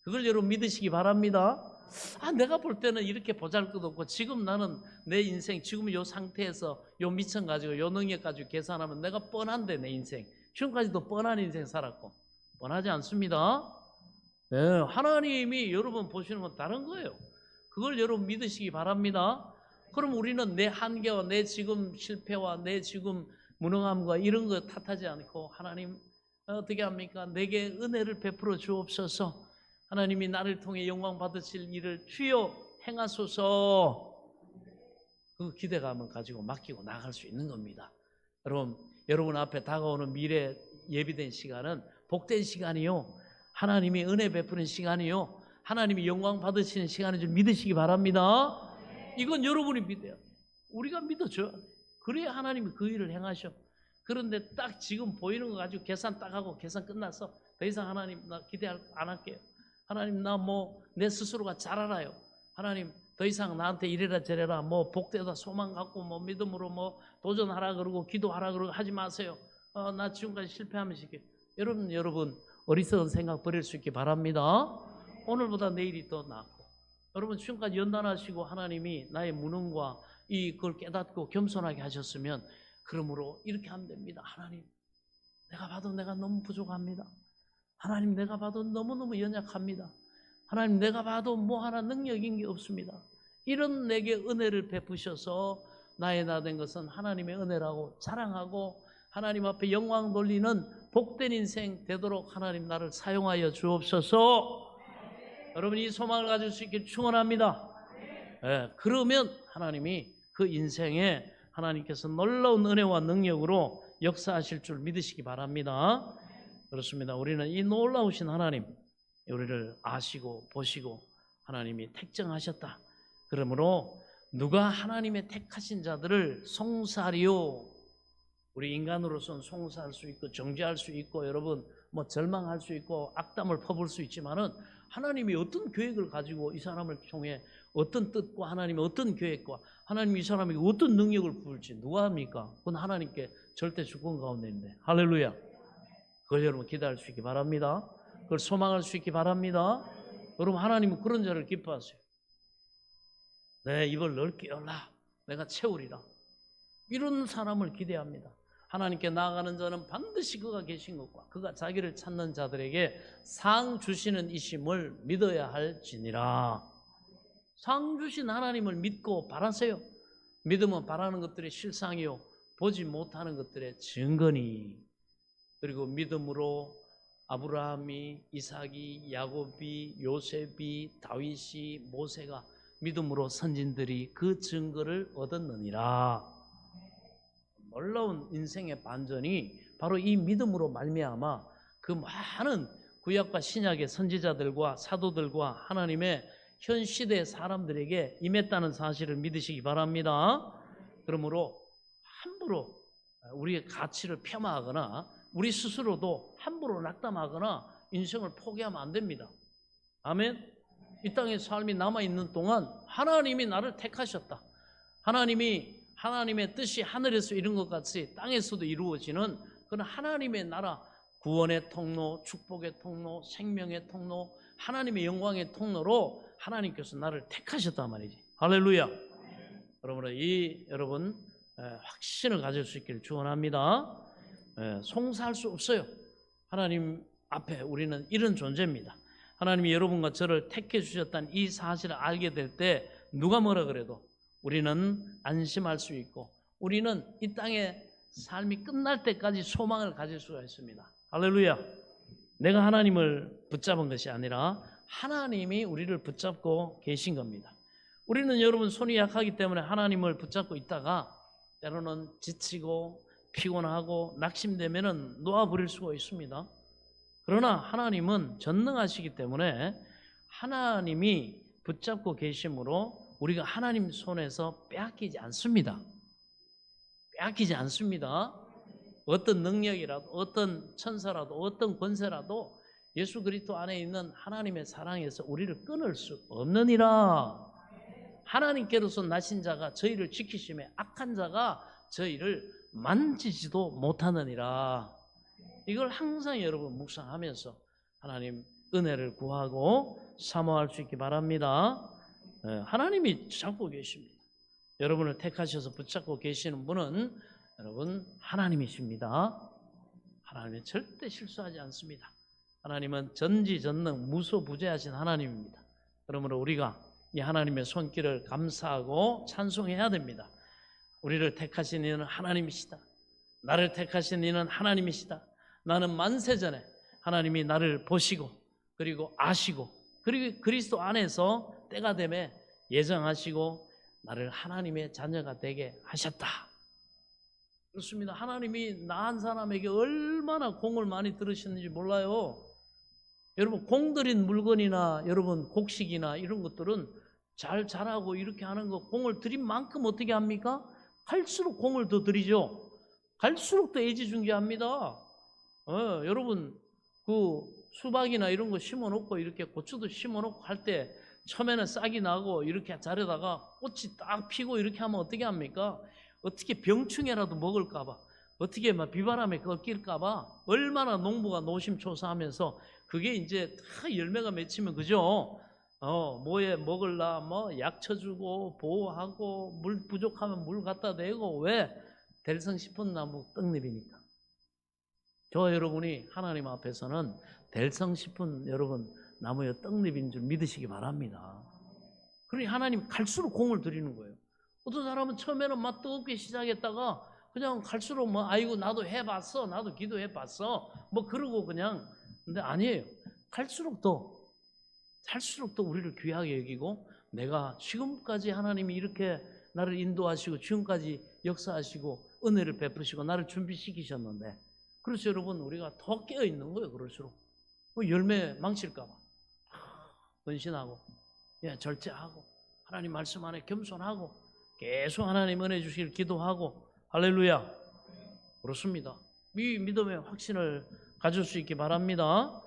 Speaker 1: 그걸 여러분 믿으시기 바랍니다. 내가 볼 때는 이렇게 보잘것없고 지금 나는 내 인생 지금 요 상태에서 요 미천 가지고 요 능력 가지고 계산하면 내가 뻔한데 내 인생 지금까지도 뻔한 인생 살았고 뻔하지 않습니다. 네, 하나님이 여러분 보시는 건 다른 거예요. 그걸 여러분 믿으시기 바랍니다. 그럼 우리는 내 한계와 내 지금 실패와 내 지금 무능함과 이런 거 탓하지 않고 하나님 어떻게 합니까? 내게 은혜를 베풀어 주옵소서. 하나님이 나를 통해 영광 받으실 일을 주여 행하소서. 그 기대감을 가지고 맡기고 나갈 수 있는 겁니다. 여러분 앞에 다가오는 미래 예비된 시간은 복된 시간이요. 하나님이 은혜 베푸는 시간이요. 하나님이 영광 받으시는 시간인 줄 믿으시기 바랍니다. 이건 여러분이 믿어요. 우리가 믿어줘야 돼. 그래야 하나님이 그 일을 행하셔. 그런데 딱 지금 보이는 거 가지고 계산 딱 하고 계산 끝나서 더 이상 하나님 나 기대 안 할게요. 하나님 나 뭐 내 스스로가 잘 알아요. 하나님 더 이상 나한테 이래라 저래라 뭐 복되다 소망 갖고 뭐 믿음으로 뭐 도전하라 그러고 기도하라 그러고 하지 마세요. 나 지금까지 실패하면서 여러분 어리석은 생각 버릴 수 있기 바랍니다. 오늘보다 내일이 더 낫고 여러분 지금까지 연단하시고 하나님이 나의 무능과 그걸 깨닫고 겸손하게 하셨으면 그러므로 이렇게 하면 됩니다. 하나님 내가 봐도 내가 너무 부족합니다. 하나님, 내가 봐도 너무너무 연약합니다. 하나님, 내가 봐도 뭐 하나 능력인 게 없습니다. 이런 내게 은혜를 베푸셔서 나의 나 된 것은 하나님의 은혜라고 자랑하고 하나님 앞에 영광 돌리는 복된 인생 되도록 하나님 나를 사용하여 주옵소서. 여러분, 이 소망을 가질 수 있길 축원합니다. 그러면 하나님이 그 인생에 하나님께서 놀라운 은혜와 능력으로 역사하실 줄 믿으시기 바랍니다. 그렇습니다. 우리는 이 놀라우신 하나님, 우리를 아시고 보시고 하나님이 택정하셨다. 그러므로 누가 하나님의 택하신 자들을 송사하리요. 우리 인간으로서는 송사할 수 있고 정죄할 수 있고 여러분 뭐 절망할 수 있고 악담을 퍼부을 수 있지만은 하나님이 어떤 계획을 가지고 이 사람을 통해 어떤 뜻과 하나님의 어떤 계획과 하나님이 이 사람에게 어떤 능력을 부을지 누가 합니까? 그건 하나님께 절대 주권 가운데 있는데. 할렐루야. 그걸 여러분 기대할 수 있기 바랍니다. 그걸 소망할 수 있기 바랍니다. 여러분, 하나님은 그런 자를 기뻐하세요. 내 입을 넓게 열라, 내가 채우리라. 이런 사람을 기대합니다. 하나님께 나아가는 자는 반드시 그가 계신 것과 그가 자기를 찾는 자들에게 상 주시는 이심을 믿어야 할지니라. 상 주신 하나님을 믿고 바라세요. 믿으면 바라는 것들의 실상이요 보지 못하는 것들의 증거니. 그리고 믿음으로 아브라함이, 이삭이, 야곱이, 요셉이, 다윗이, 모세가 믿음으로 선진들이 그 증거를 얻었느니라. 놀라운 인생의 반전이 바로 이 믿음으로 말미암아 그 많은 구약과 신약의 선지자들과 사도들과 하나님의 현 시대의 사람들에게 임했다는 사실을 믿으시기 바랍니다. 그러므로 함부로 우리의 가치를 폄하하거나 우리 스스로도 함부로 낙담하거나 인생을 포기하면 안 됩니다. 아멘. 이 땅의 삶이 남아있는 동안 하나님이 나를 택하셨다. 하나님의 뜻이 하늘에서 이룬 것 같이 땅에서도 이루어지는 그런 하나님의 나라, 구원의 통로, 축복의 통로, 생명의 통로, 하나님의 영광의 통로로 하나님께서 나를 택하셨단 말이지. 할렐루야. 그러므로 여러분 확신을 가질 수 있기를 축원합니다. 송사할 수 없어요. 하나님 앞에 우리는 이런 존재입니다. 하나님이 여러분과 저를 택해 주셨다는 이 사실을 알게 될 때 누가 뭐라 그래도 우리는 안심할 수 있고 우리는 이 땅의 삶이 끝날 때까지 소망을 가질 수가 있습니다. 할렐루야. 내가 하나님을 붙잡은 것이 아니라 하나님이 우리를 붙잡고 계신 겁니다. 우리는 여러분 손이 약하기 때문에 하나님을 붙잡고 있다가 때로는 지치고 피곤하고 낙심되면은 놓아버릴 수가 있습니다. 그러나 하나님은 전능하시기 때문에 하나님이 붙잡고 계심으로 우리가 하나님 손에서 빼앗기지 않습니다. 빼앗기지 않습니다. 어떤 능력이라도 어떤 천사라도 어떤 권세라도 예수 그리스도 안에 있는 하나님의 사랑에서 우리를 끊을 수 없느니라. 하나님께로서 나신 자가 저희를 지키심에 악한 자가 저희를 만지지도 못하느니라. 이걸 항상 여러분 묵상하면서 하나님 은혜를 구하고 사모할 수 있기 바랍니다. 하나님이 잡고 계십니다. 여러분을 택하셔서 붙잡고 계시는 분은 여러분 하나님이십니다. 하나님은 절대 실수하지 않습니다. 하나님은 전지전능 무소부재하신 하나님입니다. 그러므로 우리가 이 하나님의 손길을 감사하고 찬송해야 됩니다. 우리를 택하신 이는 하나님이시다. 나를 택하신 이는 하나님이시다. 나는 만세전에 하나님이 나를 보시고 그리고 아시고 그리고 그리스도 안에서 때가 되매 예정하시고 나를 하나님의 자녀가 되게 하셨다. 그렇습니다. 하나님이 나 한 사람에게 얼마나 공을 많이 들으셨는지 몰라요. 여러분 공 들인 물건이나 여러분 곡식이나 이런 것들은 잘 자라고 이렇게 하는 거 공을 들인 만큼 어떻게 합니까? 갈수록 공을 더 들이죠. 갈수록 더 애지중지합니다. 여러분 그 수박이나 이런 거 심어놓고 이렇게 고추도 심어놓고 할 때 처음에는 싹이 나고 이렇게 자르다가 꽃이 딱 피고 이렇게 하면 어떻게 합니까? 어떻게 병충해라도 먹을까봐 어떻게 막 비바람에 꺾일까봐 얼마나 농부가 노심초사하면서 그게 이제 다 열매가 맺히면 그죠? 뭐에 먹을라 뭐 약 쳐주고 보호하고 물 부족하면 물 갖다 대고 왜? 될성 싶은 나무 떡잎이니까. 저와 여러분이 하나님 앞에서는 될성 싶은 여러분 나무의 떡잎인 줄 믿으시기 바랍니다. 그러니 하나님 갈수록 공을 들이는 거예요. 어떤 사람은 처음에는 막 뜨겁게 시작했다가 그냥 갈수록 뭐 아이고 나도 해봤어, 나도 기도해봤어 뭐 그러고 그냥. 근데 아니에요. 갈수록 더 우리를 귀하게 여기고, 내가 지금까지 하나님이 이렇게 나를 인도하시고 지금까지 역사하시고 은혜를 베푸시고 나를 준비시키셨는데, 그래서 여러분 우리가 더 깨어있는 거예요. 그럴수록 뭐 열매 망칠까 봐 근신하고, 절제하고, 하나님 말씀 안에 겸손하고, 계속 하나님 은혜 주시길 기도하고. 할렐루야. 그렇습니다. 이 믿음의 확신을 가질 수 있기 바랍니다.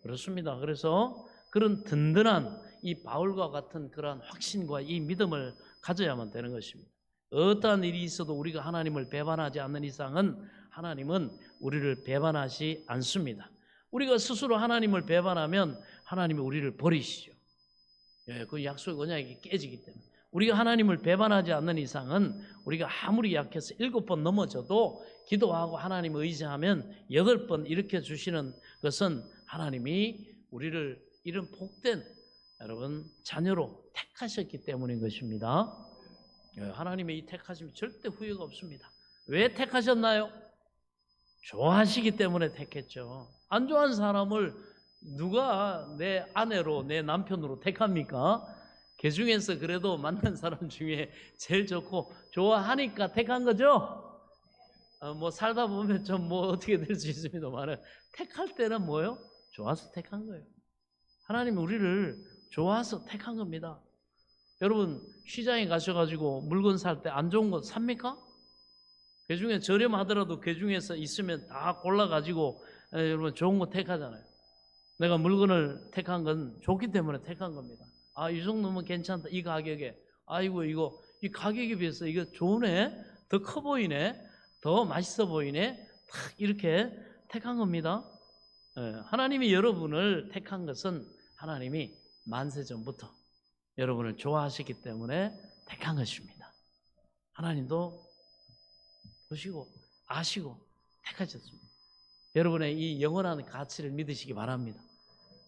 Speaker 1: 그렇습니다. 그래서 그런 든든한 이 바울과 같은 그러한 확신과 이 믿음을 가져야만 되는 것입니다. 어떠한 일이 있어도 우리가 하나님을 배반하지 않는 이상은 하나님은 우리를 배반하지 않습니다. 우리가 스스로 하나님을 배반하면 하나님이 우리를 버리시죠. 그 약속의 언약이 깨지기 때문에. 우리가 하나님을 배반하지 않는 이상은 우리가 아무리 약해서 7번 넘어져도 기도하고 하나님을 의지하면 8번 일으켜 주시는 것은 하나님이 우리를 이런 복된 여러분 자녀로 택하셨기 때문인 것입니다. 하나님의 이 택하심이 절대 후회가 없습니다. 왜 택하셨나요? 좋아하시기 때문에 택했죠. 안 좋아하는 사람을 누가 내 아내로 내 남편으로 택합니까? 그 중에서 그래도 만난 사람 중에 제일 좋고 좋아하니까 택한 거죠. 뭐 살다 보면 좀 뭐 어떻게 될 수 있습니다만, 택할 때는 뭐예요? 좋아서 택한 거예요. 하나님이 우리를 좋아서 택한 겁니다. 여러분 시장에 가셔가지고 물건 살 때 안 좋은 거 삽니까? 그 중에 저렴하더라도 그 중에서 있으면 다 골라가지고 여러분 좋은 거 택하잖아요. 내가 물건을 택한 건 좋기 때문에 택한 겁니다. 아, 이 정도면 괜찮다. 이 가격에. 아이고, 이 가격에 비해서 이거 좋네. 더 커 보이네. 더 맛있어 보이네. 딱 이렇게 택한 겁니다. 하나님이 여러분을 택한 것은 하나님이 만세 전부터 여러분을 좋아하시기 때문에 택한 것입니다. 하나님도 보시고 아시고 택하셨습니다. 여러분의 이 영원한 가치를 믿으시기 바랍니다.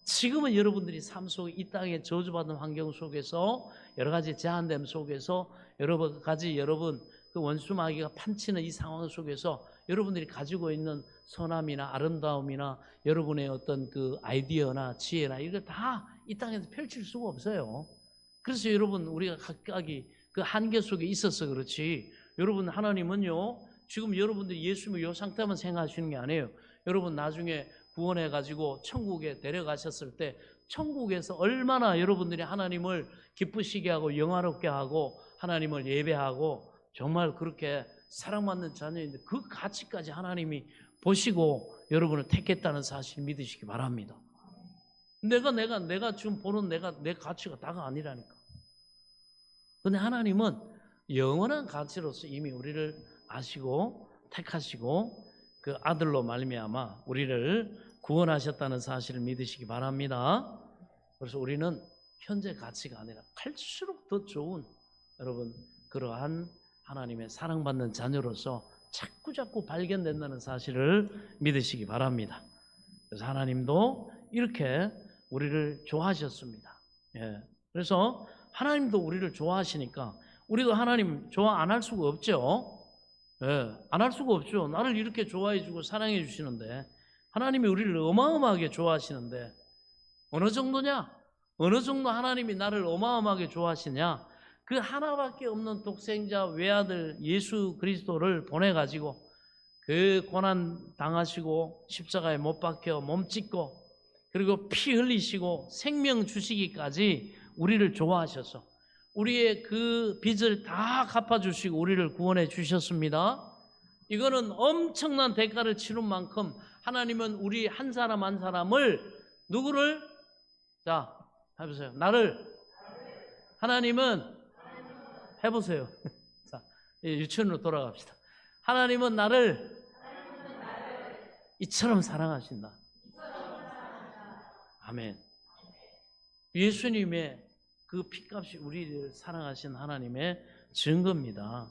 Speaker 1: 지금은 여러분들이 삶 속에 이 땅에 저주받은 환경 속에서 여러 가지 제한됨 속에서 여러 가지 여러분 그 원수마귀가 판치는 이 상황 속에서 여러분들이 가지고 있는 선함이나 아름다움이나 여러분의 어떤 그 아이디어나 지혜나 이걸 다 이 땅에서 펼칠 수가 없어요. 그래서 여러분 우리가 각각이 그 한계 속에 있어서 그렇지, 여러분 하나님은요 지금 여러분들이 예수님을 이 상태만 생각하시는 게 아니에요. 여러분 나중에 구원해가지고 천국에 데려가셨을 때 천국에서 얼마나 여러분들이 하나님을 기쁘시게 하고 영화롭게 하고 하나님을 예배하고 정말 그렇게 사랑받는 자녀인데, 그 가치까지 하나님이 보시고 여러분을 택했다는 사실 믿으시기 바랍니다. 내가 지금 보는 내 가치가 다가 아니라니까. 근데 하나님은 영원한 가치로서 이미 우리를 아시고 택하시고 그 아들로 말미암아 우리를 구원하셨다는 사실을 믿으시기 바랍니다. 그래서 우리는 현재 가치가 아니라 갈수록 더 좋은 여러분 그러한 하나님의 사랑받는 자녀로서 자꾸자꾸 발견된다는 사실을 믿으시기 바랍니다. 그래서 하나님도 이렇게 우리를 좋아하셨습니다. 그래서 하나님도 우리를 좋아하시니까 우리도 하나님 좋아 안 할 수가 없죠. 안 할 수가 없죠. 나를 이렇게 좋아해 주고 사랑해 주시는데, 하나님이 우리를 어마어마하게 좋아하시는데 어느 정도냐? 어느 정도 하나님이 나를 어마어마하게 좋아하시냐? 그 하나밖에 없는 독생자 외아들 예수 그리스도를 보내가지고 그 고난 당하시고 십자가에 못 박혀 몸 찢고 그리고 피 흘리시고 생명 주시기까지 우리를 좋아하셔서 우리의 그 빚을 다 갚아주시고 우리를 구원해 주셨습니다. 이거는 엄청난 대가를 치른 만큼 하나님은 우리 한 사람 한 사람을 누구를? 자, 해보세요. 나를. 하나님은 해보세요. 자, 유치원으로 돌아갑시다. 하나님은 나를 이처럼 사랑하신다. 아멘. 예수님의 그 피값이 우리를 사랑하신 하나님의 증거입니다.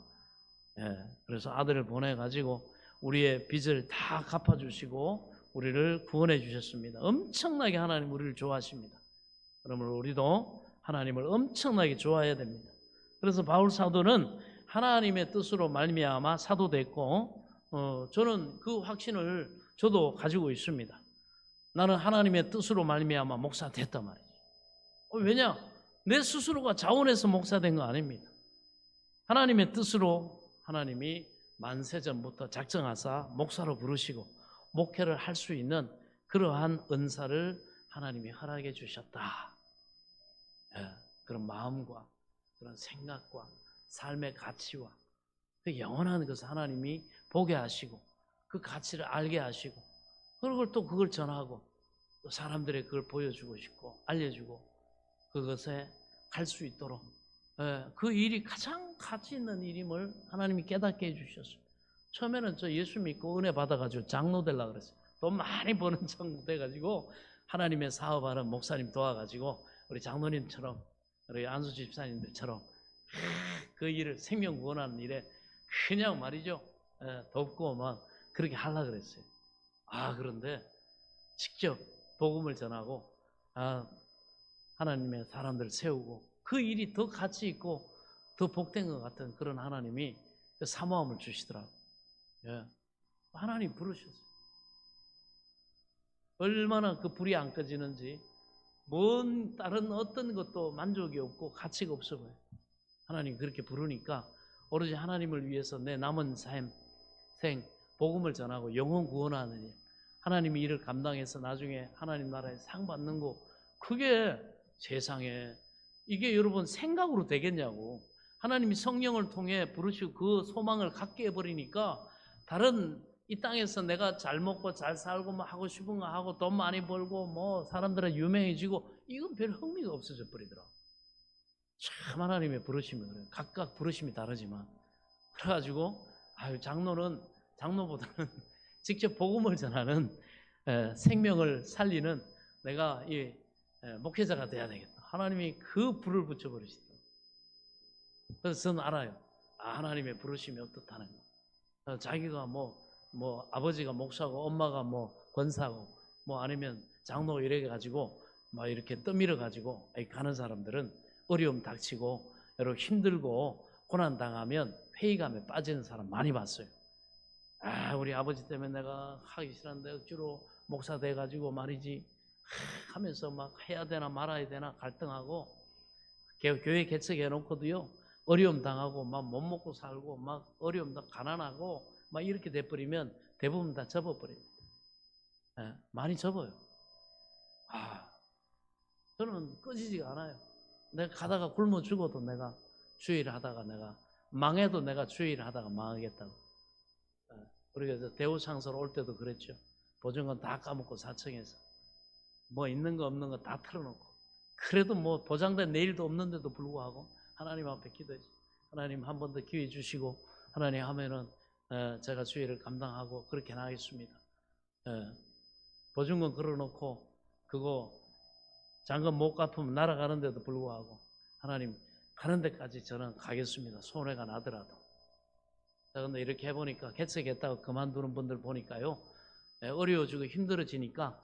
Speaker 1: 그래서 아들을 보내가지고 우리의 빚을 다 갚아주시고 우리를 구원해 주셨습니다. 엄청나게 하나님 우리를 좋아하십니다. 그러므로 우리도 하나님을 엄청나게 좋아해야 됩니다. 그래서 바울 사도는 하나님의 뜻으로 말미암아 사도 됐고, 저는 그 확신을 저도 가지고 있습니다. 나는 하나님의 뜻으로 말미암아 목사 됐단 말이죠. 왜냐? 내 스스로가 자원해서 목사 된 거 아닙니다. 하나님의 뜻으로 하나님이 만세전부터 작정하사 목사로 부르시고 목회를 할 수 있는 그러한 은사를 하나님이 허락해 주셨다. 그런 마음과 그런 생각과 삶의 가치와 그 영원한 것을 하나님이 보게 하시고 그 가치를 알게 하시고 그걸 또 그걸 전하고 또 사람들에게 그걸 보여주고 싶고 알려주고 그것에 갈 수 있도록 그 일이 가장 가치 있는 일임을 하나님이 깨닫게 해주셨어요. 처음에는 저 예수 믿고 은혜 받아가지고 장로 되려고 그랬어요. 돈 많이 버는 장로 돼가지고 하나님의 사업하는 목사님 도와가지고 우리 장로님처럼 우리 안수 집사님들처럼 그 일을 생명 구원하는 일에 그냥 말이죠. 돕고 막 그렇게 하려고 그랬어요. 그런데 직접 복음을 전하고 하나님의 사람들을 세우고 그 일이 더 가치 있고 더 복된 것 같은 그런 하나님이 그 사모함을 주시더라고요. 하나님 부르셨어요. 얼마나 그 불이 안 꺼지는지 뭔 다른 어떤 것도 만족이 없고 가치가 없어 보여요. 하나님 그렇게 부르니까 오로지 하나님을 위해서 내 남은 생 복음을 전하고 영혼 구원하는 일, 하나님이 이를 감당해서 나중에 하나님 나라에 상 받는 거, 그게 세상에 이게 여러분 생각으로 되겠냐고. 하나님이 성령을 통해 부르시고 그 소망을 갖게 해버리니까 다른 이 땅에서 내가 잘 먹고 잘 살고 뭐 하고 싶은 거 하고 돈 많이 벌고 뭐 사람들은 유명해지고 이건 별 흥미가 없어져 버리더라고. 참 하나님의 부르심이 그래요. 각각 부르심이 다르지만 그래가지고 장로보다는 직접 복음을 전하는 생명을 살리는 내가 이 목회자가 돼야 되겠다. 하나님이 그 불을 붙여버리시더라고요. 그래서 저는 알아요. 하나님의 부르심이 어떻다는 거. 자기가 뭐 아버지가 목사고 엄마가 뭐 권사고 뭐 아니면 장로 이래 가지고 막 이렇게 떠밀어 가지고 가는 사람들은 어려움 닥치고 여러 힘들고 고난 당하면 회의감에 빠지는 사람 많이 봤어요. 우리 아버지 때문에 내가 하기 싫은데 억지로 목사 돼 가지고 말이지 하면서 막 해야 되나 말아야 되나 갈등하고 교회 개척해 놓고도요 어려움 당하고 막 못 먹고 살고 막 어려움 다 가난하고 막 이렇게 돼버리면 대부분 다 접어버립니다. 많이 접어요. 저는 꺼지지가 않아요. 내가 가다가 굶어 죽어도 내가 주의를 하다가 내가 망해도 내가 주의를 하다가 망하겠다고. 우리가 대우상소로 올 때도 그랬죠. 보증금 다 까먹고 사청에서 뭐 있는 거 없는 거 다 털어놓고 그래도 뭐 보장된 내일도 없는데도 불구하고 하나님 앞에 기도했어요. 하나님 한 번 더 기회 주시고 하나님 하면은 제가 주의를 감당하고 그렇게 나가겠습니다. 보증금 걸어놓고 그거 잔금 못 갚으면 날아가는데도 불구하고 하나님 가는 데까지 저는 가겠습니다. 손해가 나더라도. 그런데 이렇게 해보니까 개척했다고 그만두는 분들 보니까요 어려워지고 힘들어지니까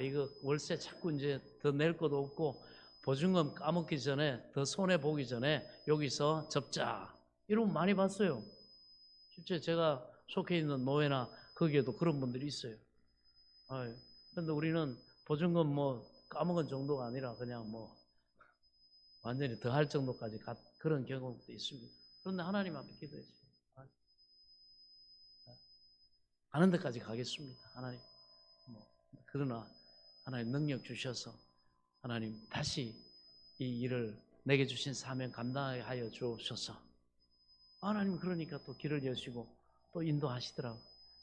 Speaker 1: 이거 월세 자꾸 이제 더 낼 것도 없고 보증금 까먹기 전에 더 손해 보기 전에 여기서 접자 이런 거 많이 봤어요. 실제 제가 속해 있는 노회나 거기에도 그런 분들이 있어요. 그런데 우리는 보증금 뭐 까먹은 정도가 아니라 그냥 뭐 완전히 더 할 정도까지 그런 경우도 있습니다. 그런데 하나님 앞에 기도했어요. 가는 데까지 가겠습니다. 하나님. 그러나 하나님 능력 주셔서 하나님 다시 이 일을 내게 주신 사명 감당하게 하여 주옵소서. 하나님 그러니까 또 길을 여시고 또 인도하시더라고요.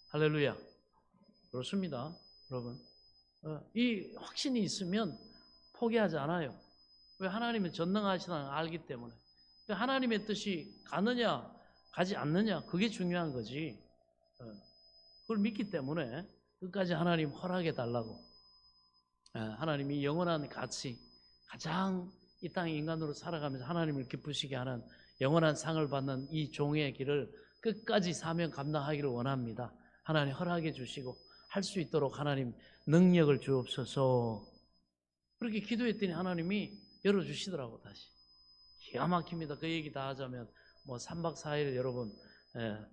Speaker 1: 할렐루야. 그렇습니다. 여러분. 이 확신이 있으면 포기하지 않아요. 왜? 하나님이 전능하시다는 걸 알기 때문에. 하나님의 뜻이 가느냐 가지 않느냐 그게 중요한 거지. 그걸 믿기 때문에 끝까지 하나님 허락해 달라고. 하나님이 영원한 가치, 가장 이 땅의 인간으로 살아가면서 하나님을 기쁘시게 하는 영원한 상을 받는 이 종의 길을 끝까지 사명 감당하기를 원합니다. 하나님 허락해 주시고 할 수 있도록 하나님 능력을 주옵소서. 그렇게 기도했더니 하나님이 열어주시더라고. 다시 기가 막힙니다. 그 얘기 다 하자면 뭐 3박 4일 여러분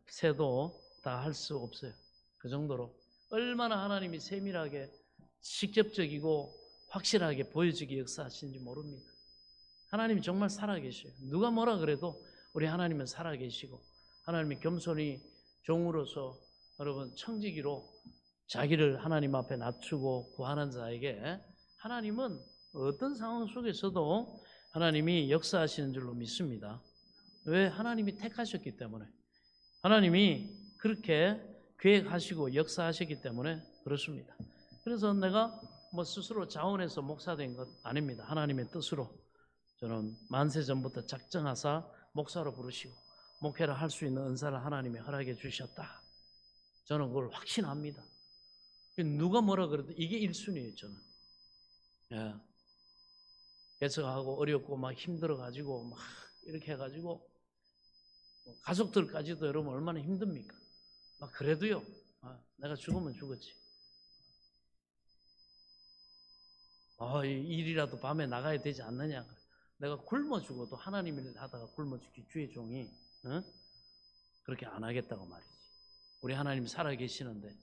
Speaker 1: 새도 다 할 수 없어요. 그 정도로 얼마나 하나님이 세밀하게 직접적이고 확실하게 보여주기 역사하시는지 모릅니다. 하나님이 정말 살아계셔요. 누가 뭐라 그래도 우리 하나님은 살아계시고 하나님이 겸손히 종으로서 여러분 청지기로 자기를 하나님 앞에 낮추고 구하는 자에게 하나님은 어떤 상황 속에서도 하나님이 역사하시는 줄로 믿습니다. 왜? 하나님이 택하셨기 때문에, 하나님이 그렇게 계획하시고 역사하셨기 때문에 그렇습니다. 그래서 내가 뭐 스스로 자원해서 목사된 것 아닙니다. 하나님의 뜻으로 저는 만세 전부터 작정하사 목사로 부르시고 목회를 할 수 있는 은사를 하나님이 허락해 주셨다. 저는 그걸 확신합니다. 누가 뭐라 그래도 이게 1순위예요. 저는. 예. 개척하고 어렵고 막 힘들어가지고 막 이렇게 해가지고 가족들까지도 여러분 얼마나 힘듭니까? 막 그래도요. 내가 죽으면 죽었지. 일이라도 밤에 나가야 되지 않느냐. 내가 굶어 죽어도 하나님 일 하다가 굶어 죽기 주의 종이 그렇게 안 하겠다고 말이지. 우리 하나님 살아계시는데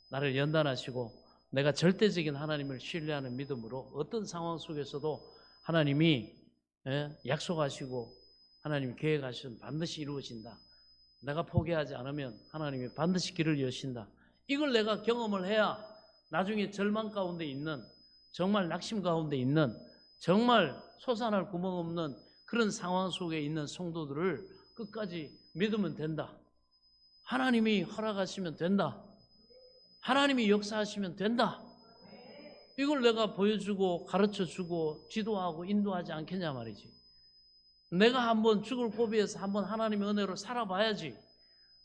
Speaker 1: 나를 연단하시고 내가 절대적인 하나님을 신뢰하는 믿음으로 어떤 상황 속에서도 하나님이 약속하시고 하나님이 계획하시면 반드시 이루어진다. 내가 포기하지 않으면 하나님이 반드시 길을 여신다. 이걸 내가 경험을 해야 나중에 절망 가운데 있는, 정말 낙심 가운데 있는, 정말 솟아날 구멍 없는 그런 상황 속에 있는 성도들을 끝까지 믿으면 된다. 하나님이 허락하시면 된다. 하나님이 역사하시면 된다. 이걸 내가 보여주고 가르쳐주고 지도하고 인도하지 않겠냐 말이지. 내가 한번 죽을 고비에서 한번 하나님의 은혜로 살아봐야지.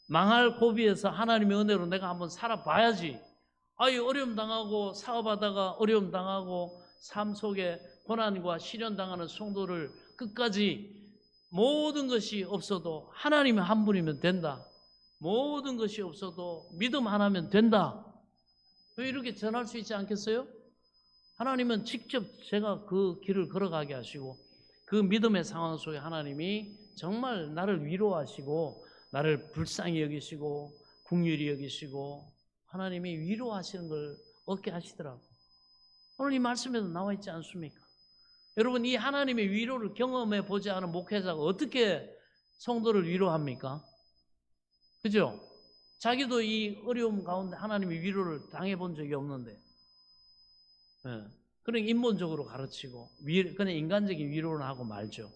Speaker 1: 망할 고비에서 하나님의 은혜로 내가 한번 살아봐야지. 어려움 당하고 사업하다가 어려움 당하고 삶 속에 고난과 시련 당하는 성도를 끝까지 모든 것이 없어도 하나님 한 분이면 된다. 모든 것이 없어도 믿음 하나면 된다. 왜 이렇게 전할 수 있지 않겠어요? 하나님은 직접 제가 그 길을 걸어가게 하시고 그 믿음의 상황 속에 하나님이 정말 나를 위로하시고 나를 불쌍히 여기시고 긍휼히 여기시고 하나님이 위로하시는 걸 얻게 하시더라고요. 오늘 이 말씀에도 나와 있지 않습니까? 여러분, 이 하나님의 위로를 경험해 보지 않은 목회자가 어떻게 성도를 위로합니까? 그죠? 자기도 이 어려움 가운데 하나님의 위로를 당해본 적이 없는데 그냥 인본적으로 가르치고 그냥 인간적인 위로를 하고 말죠.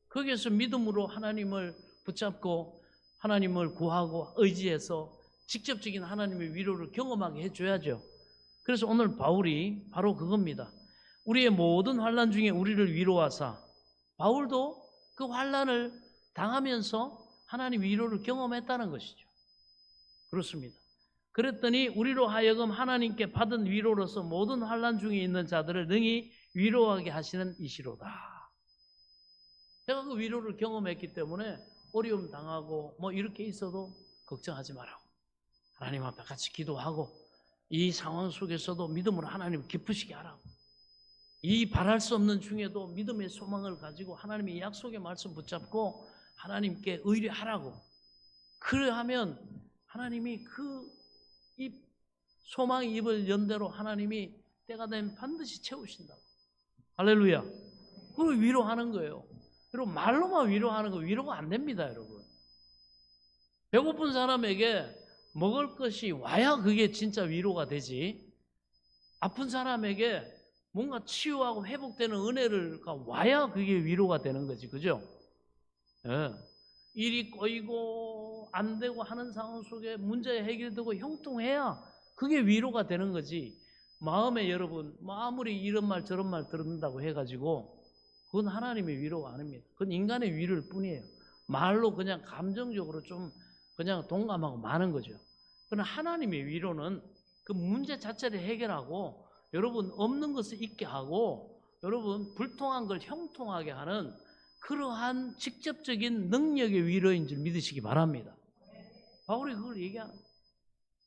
Speaker 1: 거기에서 믿음으로 하나님을 붙잡고 하나님을 구하고 의지해서 직접적인 하나님의 위로를 경험하게 해줘야죠. 그래서 오늘 바울이 바로 그겁니다. 우리의 모든 환난 중에 우리를 위로하사, 바울도 그 환난을 당하면서 하나님 위로를 경험했다는 것이죠. 그렇습니다. 그랬더니 우리로 하여금 하나님께 받은 위로로서 모든 환난 중에 있는 자들을 능히 위로하게 하시는 이시로다. 제가 그 위로를 경험했기 때문에 어려움 당하고 뭐 이렇게 있어도 걱정하지 말라고, 하나님 앞에 같이 기도하고 이 상황 속에서도 믿음으로 하나님을 기쁘시게 하라고, 이 바랄 수 없는 중에도 믿음의 소망을 가지고 하나님의 약속의 말씀 붙잡고 하나님께 의뢰하라고. 그래하면 하나님이 이 소망의 입을 연대로 하나님이 때가 되면 반드시 채우신다고. 할렐루야. 그걸 위로하는 거예요. 그리고 말로만 위로하는 거 위로가 안 됩니다, 여러분. 배고픈 사람에게 먹을 것이 와야 그게 진짜 위로가 되지. 아픈 사람에게 뭔가 치유하고 회복되는 은혜가 와야 그게 위로가 되는 거지, 그죠? 예. 일이 꼬이고 안 되고 하는 상황 속에 문제 해결되고 형통해야 그게 위로가 되는 거지. 마음에 여러분 아무리 이런 말 저런 말 들은다고 해가지고 그건 하나님의 위로가 아닙니다. 그건 인간의 위로일 뿐이에요. 말로 그냥 감정적으로 좀 그냥 동감하고 마는 거죠. 그러나 하나님의 위로는 그 문제 자체를 해결하고 여러분 없는 것을 있게 하고 여러분 불통한 걸 형통하게 하는 그러한 직접적인 능력의 위로인 줄 믿으시기 바랍니다. 바울이 그걸 얘기하는 거예요.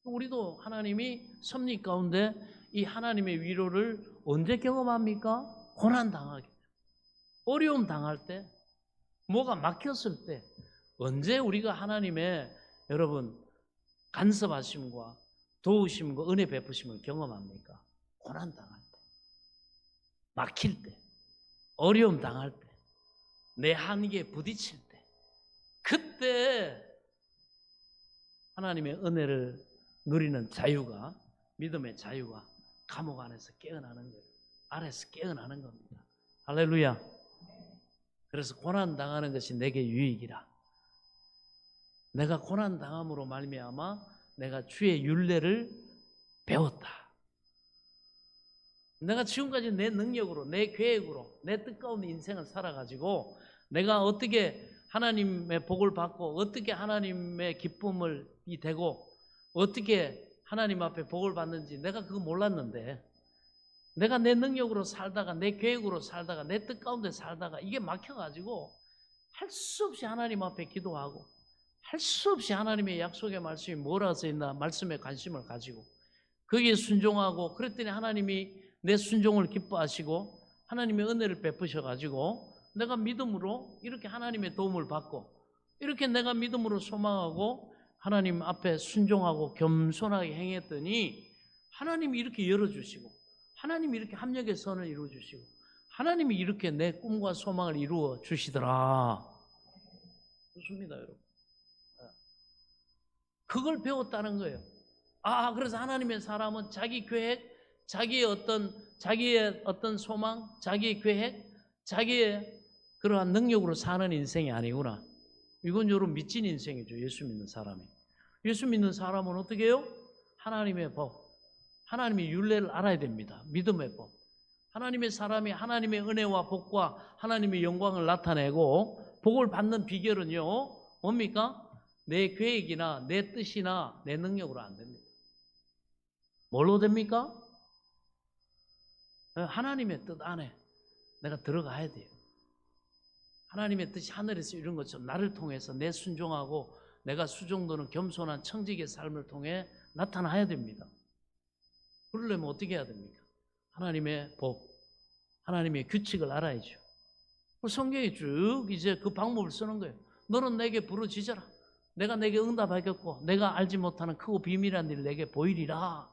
Speaker 1: 우리도 하나님이 섭리 가운데 이 하나님의 위로를 언제 경험합니까? 고난 당하게 돼. 어려움 당할 때, 뭐가 막혔을 때, 언제 우리가 하나님의 여러분 간섭하심과 도우심과 은혜 베푸심을 경험합니까? 고난 당할 때, 막힐 때, 어려움 당할 때, 내 한계에 부딪힐 때, 그때 하나님의 은혜를 누리는 자유가, 믿음의 자유가 감옥 안에서 깨어나는 거예요. 아래서 깨어나는 겁니다. 할렐루야. 그래서 고난 당하는 것이 내게 유익이라. 내가 고난 당함으로 말미암아 내가 주의 율례를 배웠다. 내가 지금까지 내 능력으로, 내 계획으로, 내 뜻가운데 인생을 살아가지고 내가 어떻게 하나님의 복을 받고 어떻게 하나님의 기쁨을 되고 어떻게 하나님 앞에 복을 받는지 내가 그거 몰랐는데, 내가 내 능력으로 살다가 내 계획으로 살다가 내 뜻가운데 살다가 이게 막혀가지고 할 수 없이 하나님 앞에 기도하고 할 수 없이 하나님의 약속의 말씀이 뭐라 써 있나 말씀에 관심을 가지고 거기에 순종하고, 그랬더니 하나님이 내 순종을 기뻐하시고 하나님의 은혜를 베푸셔가지고 내가 믿음으로 이렇게 하나님의 도움을 받고, 이렇게 내가 믿음으로 소망하고 하나님 앞에 순종하고 겸손하게 행했더니 하나님이 이렇게 열어주시고 하나님이 이렇게 합력의 선을 이루어주시고 하나님이 이렇게 내 꿈과 소망을 이루어 주시더라. 좋습니다, 여러분. 그걸 배웠다는 거예요. 그래서 하나님의 사람은 자기 계획, 자기의 어떤 소망, 자기의 계획, 자기의 그러한 능력으로 사는 인생이 아니구나. 이건 여러분 미친 인생이죠. 예수 믿는 사람이. 예수 믿는 사람은 어떻게 해요? 하나님의 법, 하나님의 율례를 알아야 됩니다. 믿음의 법. 하나님의 사람이 하나님의 은혜와 복과 하나님의 영광을 나타내고 복을 받는 비결은요, 뭡니까? 내 계획이나 내 뜻이나 내 능력으로 안 됩니다. 뭘로 됩니까? 하나님의 뜻 안에 내가 들어가야 돼요. 하나님의 뜻이 하늘에서 이룬 것처럼 나를 통해서 내 순종하고 내가 수종도는 겸손한 청직의 삶을 통해 나타나야 됩니다. 그러려면 어떻게 해야 됩니까? 하나님의 법, 하나님의 규칙을 알아야죠. 성경이 쭉 이제 그 방법을 쓰는 거예요. 너는 내게 부르짖어라. 내가 내게 응답하겠고 내가 알지 못하는 크고 비밀한 일을 내게 보이리라.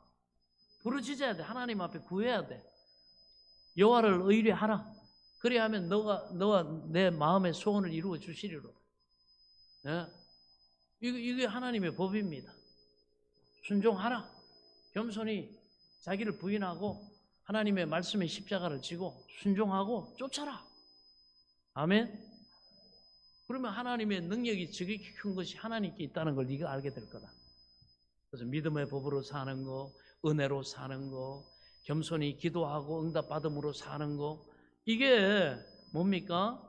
Speaker 1: 부르짖어야 돼. 하나님 앞에 구해야 돼. 여호와를 의뢰하라. 그래야 하면 너와 내 마음의 소원을 이루어 주시리로다. 네? 이게 하나님의 법입니다. 순종하라. 겸손히 자기를 부인하고 하나님의 말씀의 십자가를 지고 순종하고 쫓아라. 아멘. 그러면 하나님의 능력이 지극히 큰 것이 하나님께 있다는 걸 네가 알게 될 거다. 그래서 믿음의 법으로 사는 거, 은혜로 사는 거, 겸손히 기도하고 응답받음으로 사는 거, 이게 뭡니까?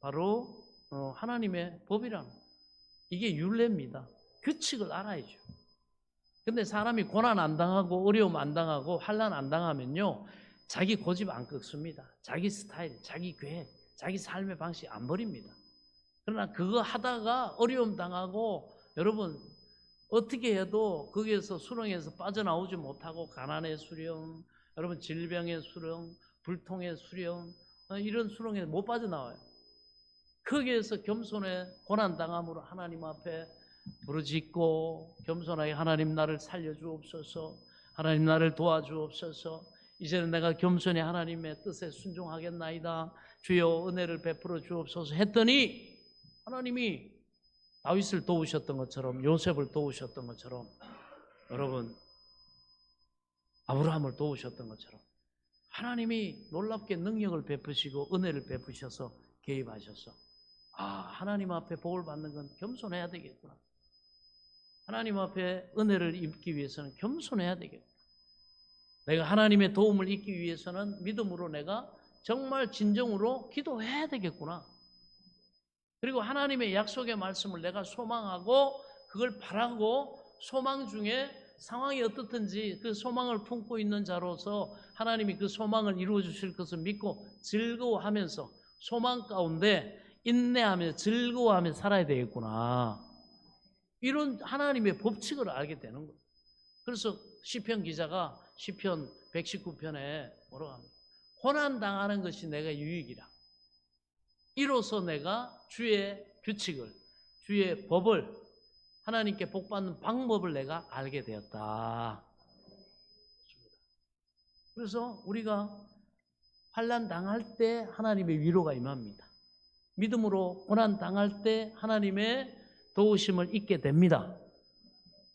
Speaker 1: 바로 하나님의 법이라는 거. 이게 율례입니다. 규칙을 알아야죠. 근데 사람이 고난 안 당하고 어려움 안 당하고 환난 안 당하면요, 자기 고집 안 꺾습니다. 자기 스타일, 자기 계획, 자기 삶의 방식 안 버립니다. 그러나 그거 하다가 어려움 당하고 여러분 어떻게 해도 거기에서 수렁에서 빠져나오지 못하고 가난의 수렁, 여러분 질병의 수렁, 불통의 수렁, 이런 수렁에 못 빠져나와요. 거기에서 겸손에 고난당함으로 하나님 앞에 부르짖고 겸손하게 하나님 나를 살려주옵소서, 하나님 나를 도와주옵소서, 이제는 내가 겸손히 하나님의 뜻에 순종하겠나이다, 주여 은혜를 베풀어 주옵소서 했더니 하나님이 다윗을 도우셨던 것처럼, 요셉을 도우셨던 것처럼, 여러분 아브라함을 도우셨던 것처럼 하나님이 놀랍게 능력을 베푸시고 은혜를 베푸셔서 개입하셔서 하나님 앞에 복을 받는 건 겸손해야 되겠구나. 하나님 앞에 은혜를 입기 위해서는 겸손해야 되겠구나. 내가 하나님의 도움을 입기 위해서는 믿음으로 내가 정말 진정으로 기도해야 되겠구나. 그리고 하나님의 약속의 말씀을 내가 소망하고 그걸 바라고 소망 중에 상황이 어떻든지 그 소망을 품고 있는 자로서 하나님이 그 소망을 이루어 주실 것을 믿고 즐거워하면서 소망 가운데 인내하며 즐거워하며 살아야 되겠구나. 이런 하나님의 법칙을 알게 되는 거예요. 그래서 시편 기자가 시편 119편에 뭐라고 합니까? 고난 당하는 것이 내가 유익이라. 이로써 내가 주의 규칙을, 주의 법을, 하나님께 복받는 방법을 내가 알게 되었다. 그래서 우리가 환난 당할 때 하나님의 위로가 임합니다. 믿음으로 고난 당할 때 하나님의 도우심을 잊게 됩니다.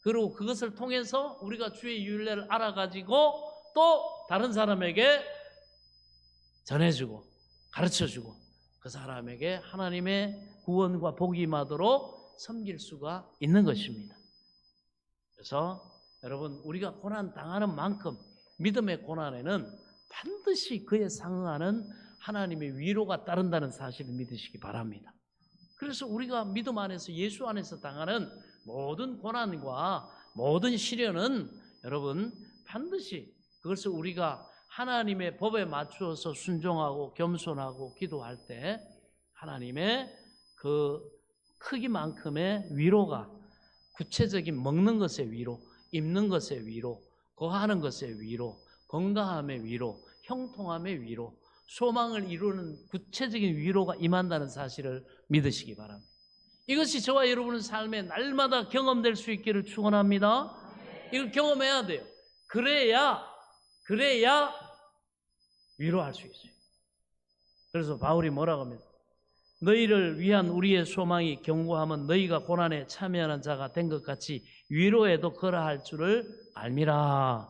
Speaker 1: 그리고 그것을 통해서 우리가 주의 윤례를 알아가지고 또 다른 사람에게 전해주고 가르쳐주고 그 사람에게 하나님의 구원과 복이 임하도록 섬길 수가 있는 것입니다. 그래서 여러분, 우리가 고난 당하는 만큼 믿음의 고난에는 반드시 그에 상응하는 하나님의 위로가 따른다는 사실을 믿으시기 바랍니다. 그래서 우리가 믿음 안에서, 예수 안에서 당하는 모든 고난과 모든 시련은 여러분 반드시 그것을 우리가 하나님의 법에 맞추어서 순종하고 겸손하고 기도할 때 하나님의 그 크기만큼의 위로가, 구체적인 먹는 것의 위로, 입는 것의 위로, 거하는 것의 위로, 건강함의 위로, 형통함의 위로, 소망을 이루는 구체적인 위로가 임한다는 사실을 믿으시기 바랍니다. 이것이 저와 여러분의 삶에 날마다 경험될 수 있기를 축원합니다. 이걸 경험해야 돼요. 그래야 위로할 수 있어요. 그래서 바울이 뭐라고 합니까? 너희를 위한 우리의 소망이 견고하면 너희가 고난에 참여하는 자가 된 것 같이 위로에도 그러할 줄을 알미라.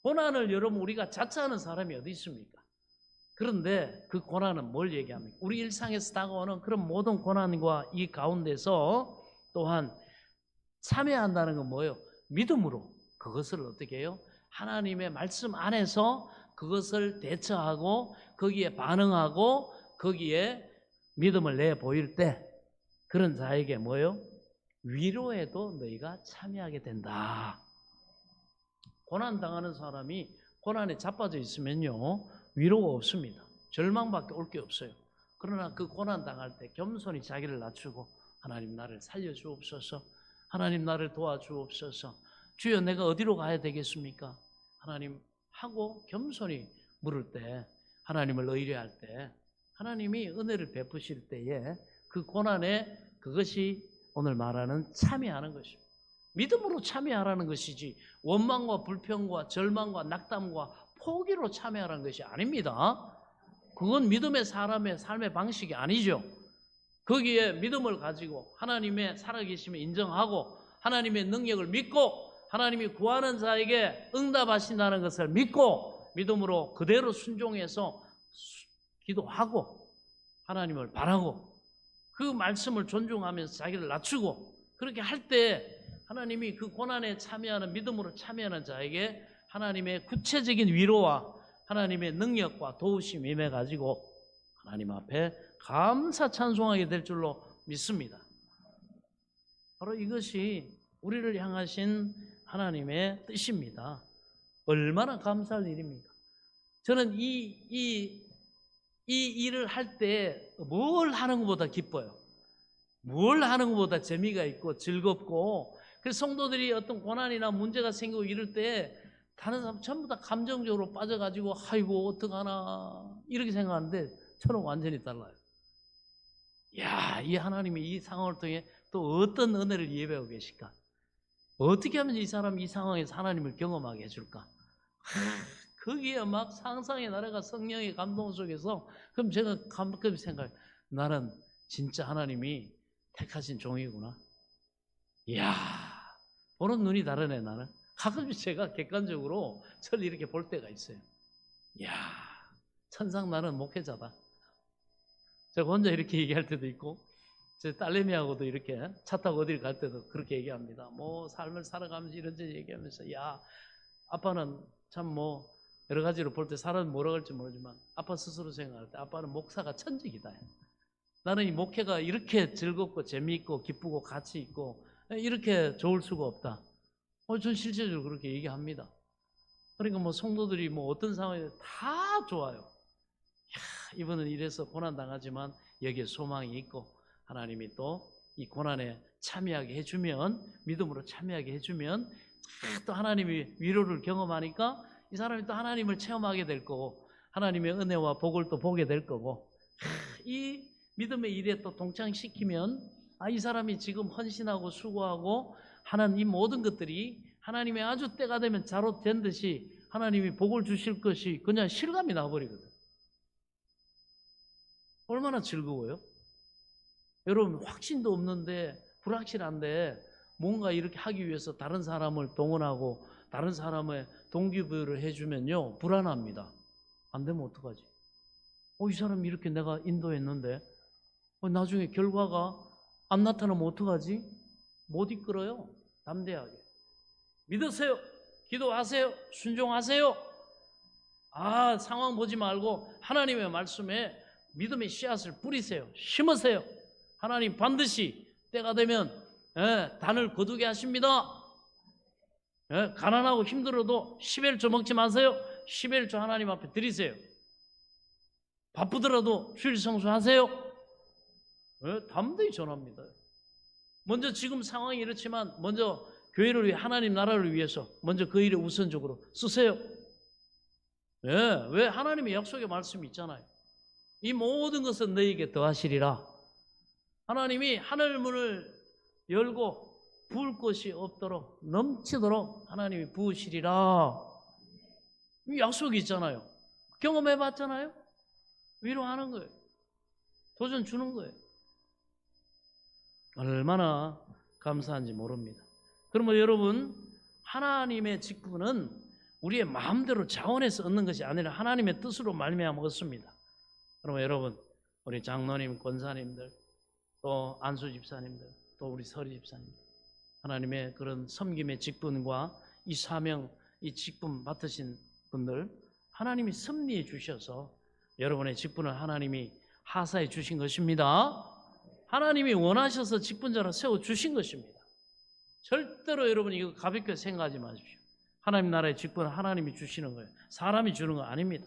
Speaker 1: 고난을 여러분 우리가 자처하는 사람이 어디 있습니까? 그런데 그 고난은 뭘 얘기합니까? 우리 일상에서 다가오는 그런 모든 고난과 이 가운데서 또한 참여한다는 건 뭐예요? 믿음으로 그것을 어떻게 해요? 하나님의 말씀 안에서 그것을 대처하고 거기에 반응하고 거기에 믿음을 내보일 때 그런 자에게 뭐예요? 위로에도 너희가 참여하게 된다. 고난당하는 사람이 고난에 자빠져 있으면요 위로가 없습니다. 절망밖에 올 게 없어요. 그러나 그 고난당할 때 겸손히 자기를 낮추고 하나님 나를 살려주옵소서, 하나님 나를 도와주옵소서, 주여 내가 어디로 가야 되겠습니까? 하나님 하고 겸손히 물을 때, 하나님을 의뢰할 때 하나님이 은혜를 베푸실 때에 그 고난에 그것이 오늘 말하는 참여하는 것입니다. 믿음으로 참여하라는 것이지 원망과 불평과 절망과 낙담과 포기로 참여하라는 것이 아닙니다. 그건 믿음의 사람의 삶의 방식이 아니죠. 거기에 믿음을 가지고 하나님의 살아계심을 인정하고 하나님의 능력을 믿고 하나님이 구하는 자에게 응답하신다는 것을 믿고 믿음으로 그대로 순종해서 기도하고 하나님을 바라고 그 말씀을 존중하면서 자기를 낮추고 그렇게 할 때 하나님이 그 고난에 참여하는 믿음으로 참여하는 자에게 하나님의 구체적인 위로와 하나님의 능력과 도우심이 임해가지고 하나님 앞에 감사 찬송하게 될 줄로 믿습니다. 바로 이것이 우리를 향하신 하나님의 뜻입니다. 얼마나 감사할 일입니까? 저는 이 일을 할 때 뭘 하는 것보다 기뻐요. 뭘 하는 것보다 재미가 있고 즐겁고, 그래서 성도들이 어떤 고난이나 문제가 생기고 이럴 때 다른 사람 전부 다 감정적으로 빠져가지고 아이고 어떡하나 이렇게 생각하는데 저는 완전히 달라요. 야, 이 하나님이 이 상황을 통해 또 어떤 은혜를 예배하고 계실까? 어떻게 하면 이 사람이 이 상황에서 하나님을 경험하게 해줄까? 거기에 막 상상의 나라가 성령의 감동 속에서 그럼 제가 가끔 생각해요. 나는 진짜 하나님이 택하신 종이구나. 이야, 보는 눈이 다르네. 나는 가끔씩 제가 객관적으로 저를 이렇게 볼 때가 있어요. 이야, 천상 나는 목회자다. 제가 혼자 이렇게 얘기할 때도 있고 제 딸내미하고도 이렇게 차 타고 어딜 갈 때도 그렇게 얘기합니다. 뭐 삶을 살아가면서 이런저런 얘기하면서 야, 아빠는 참 뭐 여러 가지로 볼 때 사람이 뭐라고 할지 모르지만 아빠 스스로 생각할 때 아빠는 목사가 천직이다. 나는 이 목회가 이렇게 즐겁고 재미있고 기쁘고 가치 있고 이렇게 좋을 수가 없다. 전 실제적으로 그렇게 얘기합니다. 그러니까 뭐 성도들이 뭐 어떤 상황에 다 좋아요. 야, 이번은 이래서 고난 당하지만 여기에 소망이 있고 하나님이 또 이 고난에 참여하게 해주면, 믿음으로 참여하게 해주면 또 하나님이 위로를 경험하니까 이 사람이 또 하나님을 체험하게 될 거고 하나님의 은혜와 복을 또 보게 될 거고 이 믿음의 일에 또 동참시키면 이 사람이 지금 헌신하고 수고하고 하는 이 모든 것들이 하나님의 아주 때가 되면 자롯된 듯이 하나님이 복을 주실 것이 그냥 실감이 나버리거든. 얼마나 즐거워요? 여러분 확신도 없는데 불확실한데 뭔가 이렇게 하기 위해서 다른 사람을 동원하고 다른 사람의 동기부여를 해주면요 불안합니다. 안 되면 어떡하지? 이 사람이 이렇게 내가 인도했는데 나중에 결과가 안 나타나면 어떡하지? 못 이끌어요. 담대하게 믿으세요. 기도하세요. 순종하세요. 상황 보지 말고 하나님의 말씀에 믿음의 씨앗을 뿌리세요. 심으세요. 하나님 반드시 때가 되면 단을 거두게 하십니다. 가난하고 힘들어도 11조 먹지 마세요. 11조 하나님 앞에 드리세요. 바쁘더라도 주일 성수하세요. 담대히 전합니다. 먼저 지금 상황이 이렇지만 먼저 교회를 위해 하나님 나라를 위해서 먼저 그 일에 우선적으로 쓰세요. 왜 하나님의 약속의 말씀이 있잖아요. 이 모든 것은 너희에게 더하시리라. 하나님이 하늘문을 열고 부을 것이 없도록 넘치도록 하나님이 부으시리라. 이 약속이 있잖아요. 경험해 봤잖아요. 위로하는 거예요. 도전 주는 거예요. 얼마나 감사한지 모릅니다. 그러면 여러분 하나님의 직분은 우리의 마음대로 자원해서 얻는 것이 아니라 하나님의 뜻으로 말미암아 얻습니다. 그러면 여러분 우리 장로님, 권사님들 또 안수 집사님들 또 우리 서리 집사님들 하나님의 그런 섬김의 직분과 이 사명, 이 직분 맡으신 분들 하나님이 섭리해 주셔서 여러분의 직분을 하나님이 하사해 주신 것입니다. 하나님이 원하셔서 직분자로 세워주신 것입니다. 절대로 여러분 이거 가볍게 생각하지 마십시오. 하나님 나라의 직분은 하나님이 주시는 거예요. 사람이 주는 거 아닙니다.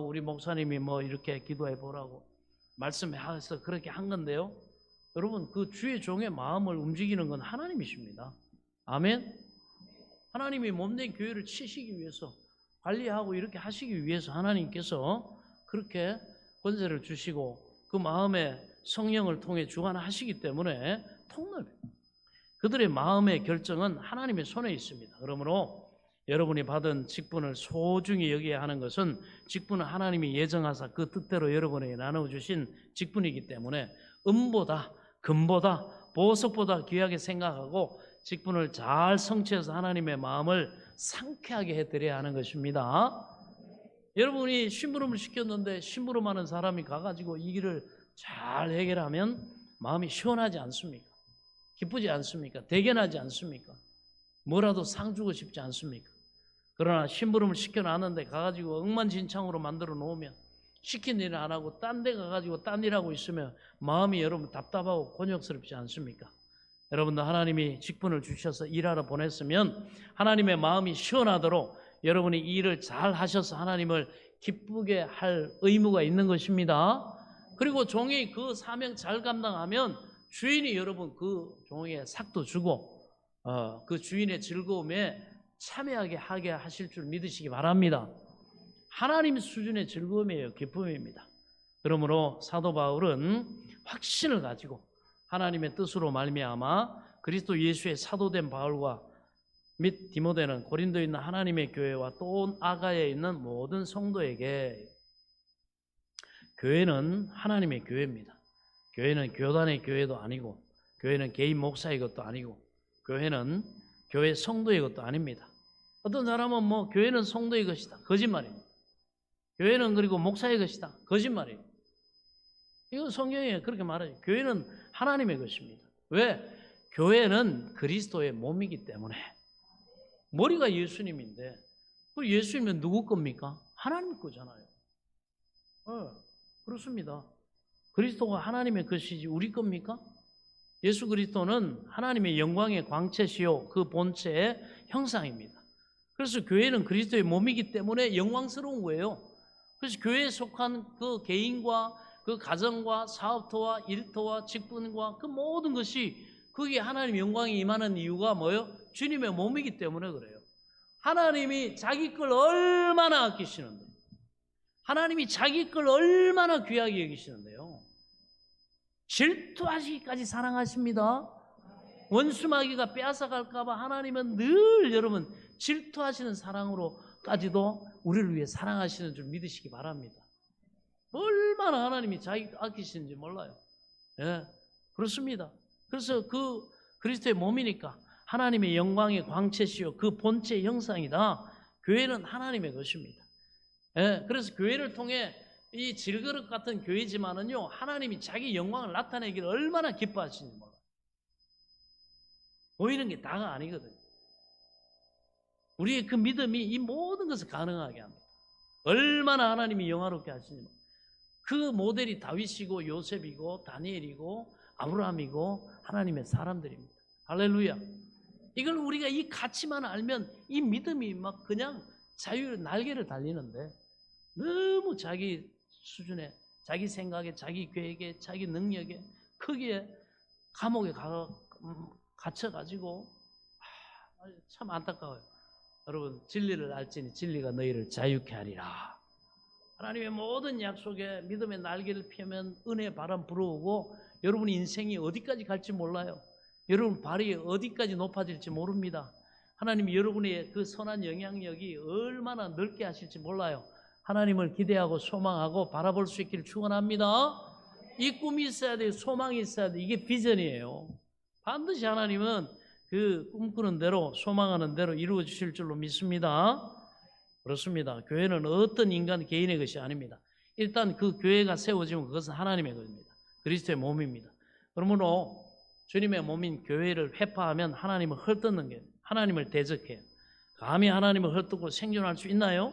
Speaker 1: 우리 목사님이 이렇게 기도해 보라고 말씀해서 그렇게 한 건데요. 여러분 그 주의 종의 마음을 움직이는 건 하나님이십니다. 아멘. 하나님이 몸된 교회를 치시기 위해서 관리하고 이렇게 하시기 위해서 하나님께서 그렇게 권세를 주시고 그 마음에 성령을 통해 주관하시기 때문에 통합니다. 그들의 마음의 결정은 하나님의 손에 있습니다. 그러므로 여러분이 받은 직분을 소중히 여기야 하는 것은 직분은 하나님이 예정하사 그 뜻대로 여러분에게 나눠주신 직분이기 때문에 은보다 금보다 보석보다 귀하게 생각하고 직분을 잘 성취해서 하나님의 마음을 상쾌하게 해드려야 하는 것입니다. 여러분이 심부름을 시켰는데 심부름하는 사람이 가가지고 이 일을 잘 해결하면 마음이 시원하지 않습니까? 기쁘지 않습니까? 대견하지 않습니까? 뭐라도 상 주고 싶지 않습니까? 그러나 심부름을 시켜놨는데 가가지고 엉망진창으로 만들어 놓으면 시킨 일을 안 하고 딴 데 가가지고 딴 일하고 있으면 마음이 여러분 답답하고 곤욕스럽지 않습니까? 여러분도 하나님이 직분을 주셔서 일하러 보냈으면 하나님의 마음이 시원하도록 여러분이 이 일을 잘 하셔서 하나님을 기쁘게 할 의무가 있는 것입니다. 그리고 종이 그 사명 잘 감당하면 주인이 여러분 그 종에게 삭도 주고 그 주인의 즐거움에 참여하게 하게 하실 줄 믿으시기 바랍니다. 하나님 수준의 즐거움이에요. 기쁨입니다. 그러므로 사도 바울은 확신을 가지고 하나님의 뜻으로 말미암아 그리스도 예수의 사도된 바울과 및 디모데는 고린도에 있는 하나님의 교회와 또 아가야에 있는 모든 성도에게 교회는 하나님의 교회입니다. 교회는 교단의 교회도 아니고 교회는 개인 목사의 것도 아니고 교회는 교회 성도의 것도 아닙니다. 어떤 사람은 교회는 성도의 것이다. 거짓말입니다. 교회는 그리고 목사의 것이다. 거짓말이에요. 이건 성경에 그렇게 말해요. 교회는 하나님의 것입니다. 왜? 교회는 그리스도의 몸이기 때문에. 머리가 예수님인데 그 예수님은 누구 겁니까? 하나님 거잖아요. 그렇습니다. 그리스도가 하나님의 것이지 우리 겁니까? 예수 그리스도는 하나님의 영광의 광채시요 그 본체의 형상입니다. 그래서 교회는 그리스도의 몸이기 때문에 영광스러운 거예요. 그래서 교회에 속한 그 개인과 그 가정과 사업터와 일터와 직분과 그 모든 것이 거기에 하나님 영광이 임하는 이유가 뭐예요? 주님의 몸이기 때문에 그래요. 하나님이 자기 걸 얼마나 아끼시는데, 하나님이 자기 걸 얼마나 귀하게 여기시는데요. 질투하시기까지 사랑하십니다. 원수 마귀가 빼앗아갈까봐 하나님은 늘 여러분 질투하시는 사랑으로까지도 우리를 위해 사랑하시는 줄 믿으시기 바랍니다. 얼마나 하나님이 자기 아끼시는지 몰라요. 예, 그렇습니다. 그래서 그 그리스도의 몸이니까 하나님의 영광의 광채시요 그 본체의 형상이다. 교회는 하나님의 것입니다. 예, 그래서 교회를 통해 이 질그릇 같은 교회지만은요, 하나님이 자기 영광을 나타내기를 얼마나 기뻐하시는지 몰라요. 보이는 게 다가 아니거든요. 우리의 그 믿음이 이 모든 것을 가능하게 합니다. 얼마나 하나님이 영화롭게 하시는지 몰라요. 그 모델이 다윗이고 요셉이고 다니엘이고 아브라함이고 하나님의 사람들입니다. 할렐루야. 이걸 우리가 이 가치만 알면 이 믿음이 막 그냥 자유 날개를 달리는데, 너무 자기 수준에, 자기 생각에, 자기 계획에, 자기 능력에 크기에 감옥에 갇혀가지고 참 안타까워요. 여러분, 진리를 알지니 진리가 너희를 자유케 하리라. 하나님의 모든 약속에 믿음의 날개를 펴면 은혜의 바람 불어오고 여러분 인생이 어디까지 갈지 몰라요. 여러분 발이 어디까지 높아질지 모릅니다. 하나님이 여러분의 그 선한 영향력이 얼마나 넓게 하실지 몰라요. 하나님을 기대하고 소망하고 바라볼 수 있기를 축원합니다. 이 꿈이 있어야 돼요. 소망이 있어야 돼요. 이게 비전이에요. 반드시 하나님은 그 꿈꾸는 대로 소망하는 대로 이루어 주실 줄로 믿습니다. 그렇습니다. 교회는 어떤 인간 개인의 것이 아닙니다. 일단 그 교회가 세워지면 그것은 하나님의 것입니다. 그리스도의 몸입니다. 그러므로 주님의 몸인 교회를 회파하면 하나님을 헐뜯는 게, 하나님을 대적해요. 감히 하나님을 헐뜯고 생존할 수 있나요?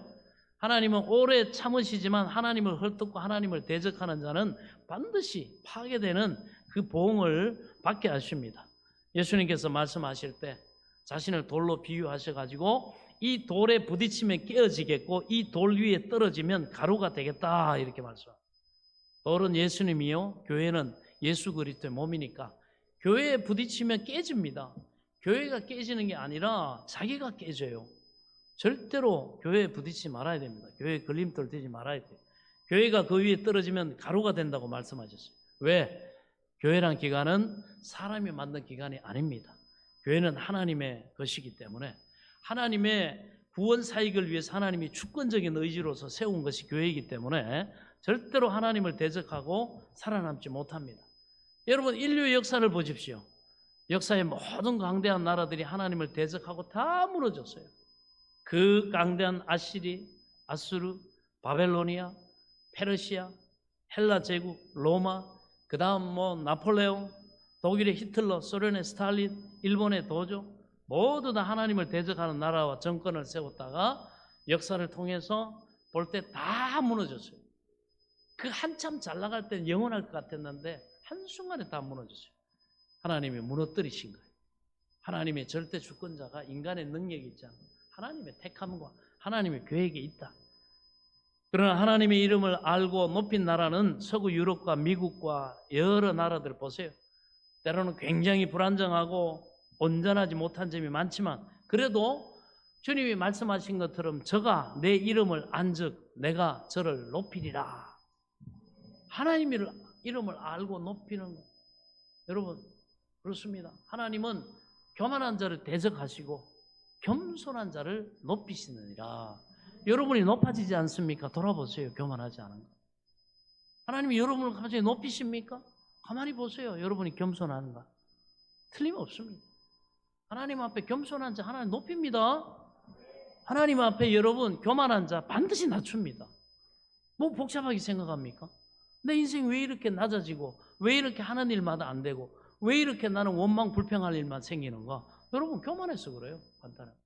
Speaker 1: 하나님은 오래 참으시지만 하나님을 헐뜯고 하나님을 대적하는 자는 반드시 파괴되는 그 보응을 받게 하십니다. 예수님께서 말씀하실 때 자신을 돌로 비유하셔가지고 이 돌에 부딪히면 깨어지겠고 이 돌 위에 떨어지면 가루가 되겠다 이렇게 말씀합니다. 돌은 예수님이요, 교회는 예수 그리스도의 몸이니까 교회에 부딪히면 깨집니다. 교회가 깨지는 게 아니라 자기가 깨져요. 절대로 교회에 부딪히지 말아야 됩니다. 교회에 걸림돌 되지 말아야 돼요. 교회가 그 위에 떨어지면 가루가 된다고 말씀하셨어요. 왜? 교회란 기관은 사람이 만든 기관이 아닙니다. 교회는 하나님의 것이기 때문에 하나님의 구원 사역을 위해서 하나님이 주권적인 의지로서 세운 것이 교회이기 때문에 절대로 하나님을 대적하고 살아남지 못합니다. 여러분, 인류의 역사를 보십시오. 역사의 모든 강대한 나라들이 하나님을 대적하고 다 무너졌어요. 그 강대한 아시리, 아수르, 바벨로니아, 페르시아, 헬라 제국, 로마, 그 다음 나폴레옹, 독일의 히틀러, 소련의 스탈린, 일본의 도조, 모두 다 하나님을 대적하는 나라와 정권을 세웠다가 역사를 통해서 볼 때 다 무너졌어요. 그 한참 잘 나갈 때는 영원할 것 같았는데 한순간에 다 무너졌어요. 하나님이 무너뜨리신 거예요. 하나님의 절대 주권자가 인간의 능력이 있지 않아요. 하나님의 택함과 하나님의 계획이 있다. 그러나 하나님의 이름을 알고 높인 나라는 서구 유럽과 미국과 여러 나라들 보세요. 때로는 굉장히 불안정하고 온전하지 못한 점이 많지만 그래도 주님이 말씀하신 것처럼 저가 내 이름을 안즉 내가 저를 높이리라. 하나님의 이름을 알고 높이는 것. 여러분, 그렇습니다. 하나님은 교만한 자를 대적하시고 겸손한 자를 높이시느니라. 여러분이 높아지지 않습니까? 돌아보세요. 교만하지 않은 것. 하나님이 여러분을 갑자기 높이십니까? 가만히 보세요. 여러분이 겸손한가? 틀림없습니다. 하나님 앞에 겸손한 자 하나님 높입니다. 하나님 앞에 여러분 교만한 자 반드시 낮춥니다. 뭐 복잡하게 생각합니까? 내 인생 왜 이렇게 낮아지고 왜 이렇게 하는 일마다 안 되고 왜 이렇게 나는 원망 불평할 일만 생기는가? 여러분 교만해서 그래요. 간단하게.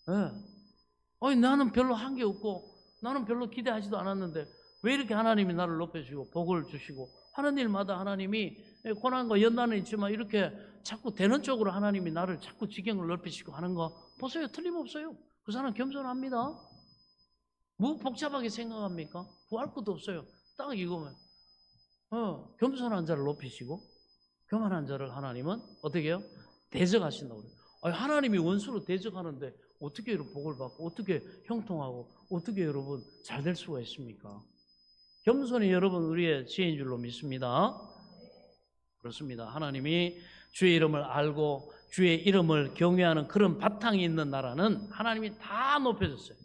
Speaker 1: 네. 나는 별로 한 게 없고 나는 별로 기대하지도 않았는데 왜 이렇게 하나님이 나를 높여주시고 복을 주시고 하는 일마다 하나님이 고난과 연단은 있지만 이렇게 자꾸 되는 쪽으로 하나님이 나를 자꾸 지경을 넓히시고 하는 거 보세요. 틀림없어요. 그 사람 겸손합니다. 뭐 복잡하게 생각합니까? 구할 것도 없어요. 딱 이거면 겸손한 자를 높이시고 교만한 자를 하나님은 어떻게 해요? 대적하신다고 그래요. 아니, 하나님이 원수로 대적하는데 어떻게 이런 복을 받고 어떻게 형통하고 어떻게 여러분 잘 될 수가 있습니까? 겸손히 여러분 우리의 지혜인 줄로 믿습니다. 그렇습니다. 하나님이 주의 이름을 알고 주의 이름을 경외하는 그런 바탕이 있는 나라는 하나님이 다 높여줬어요.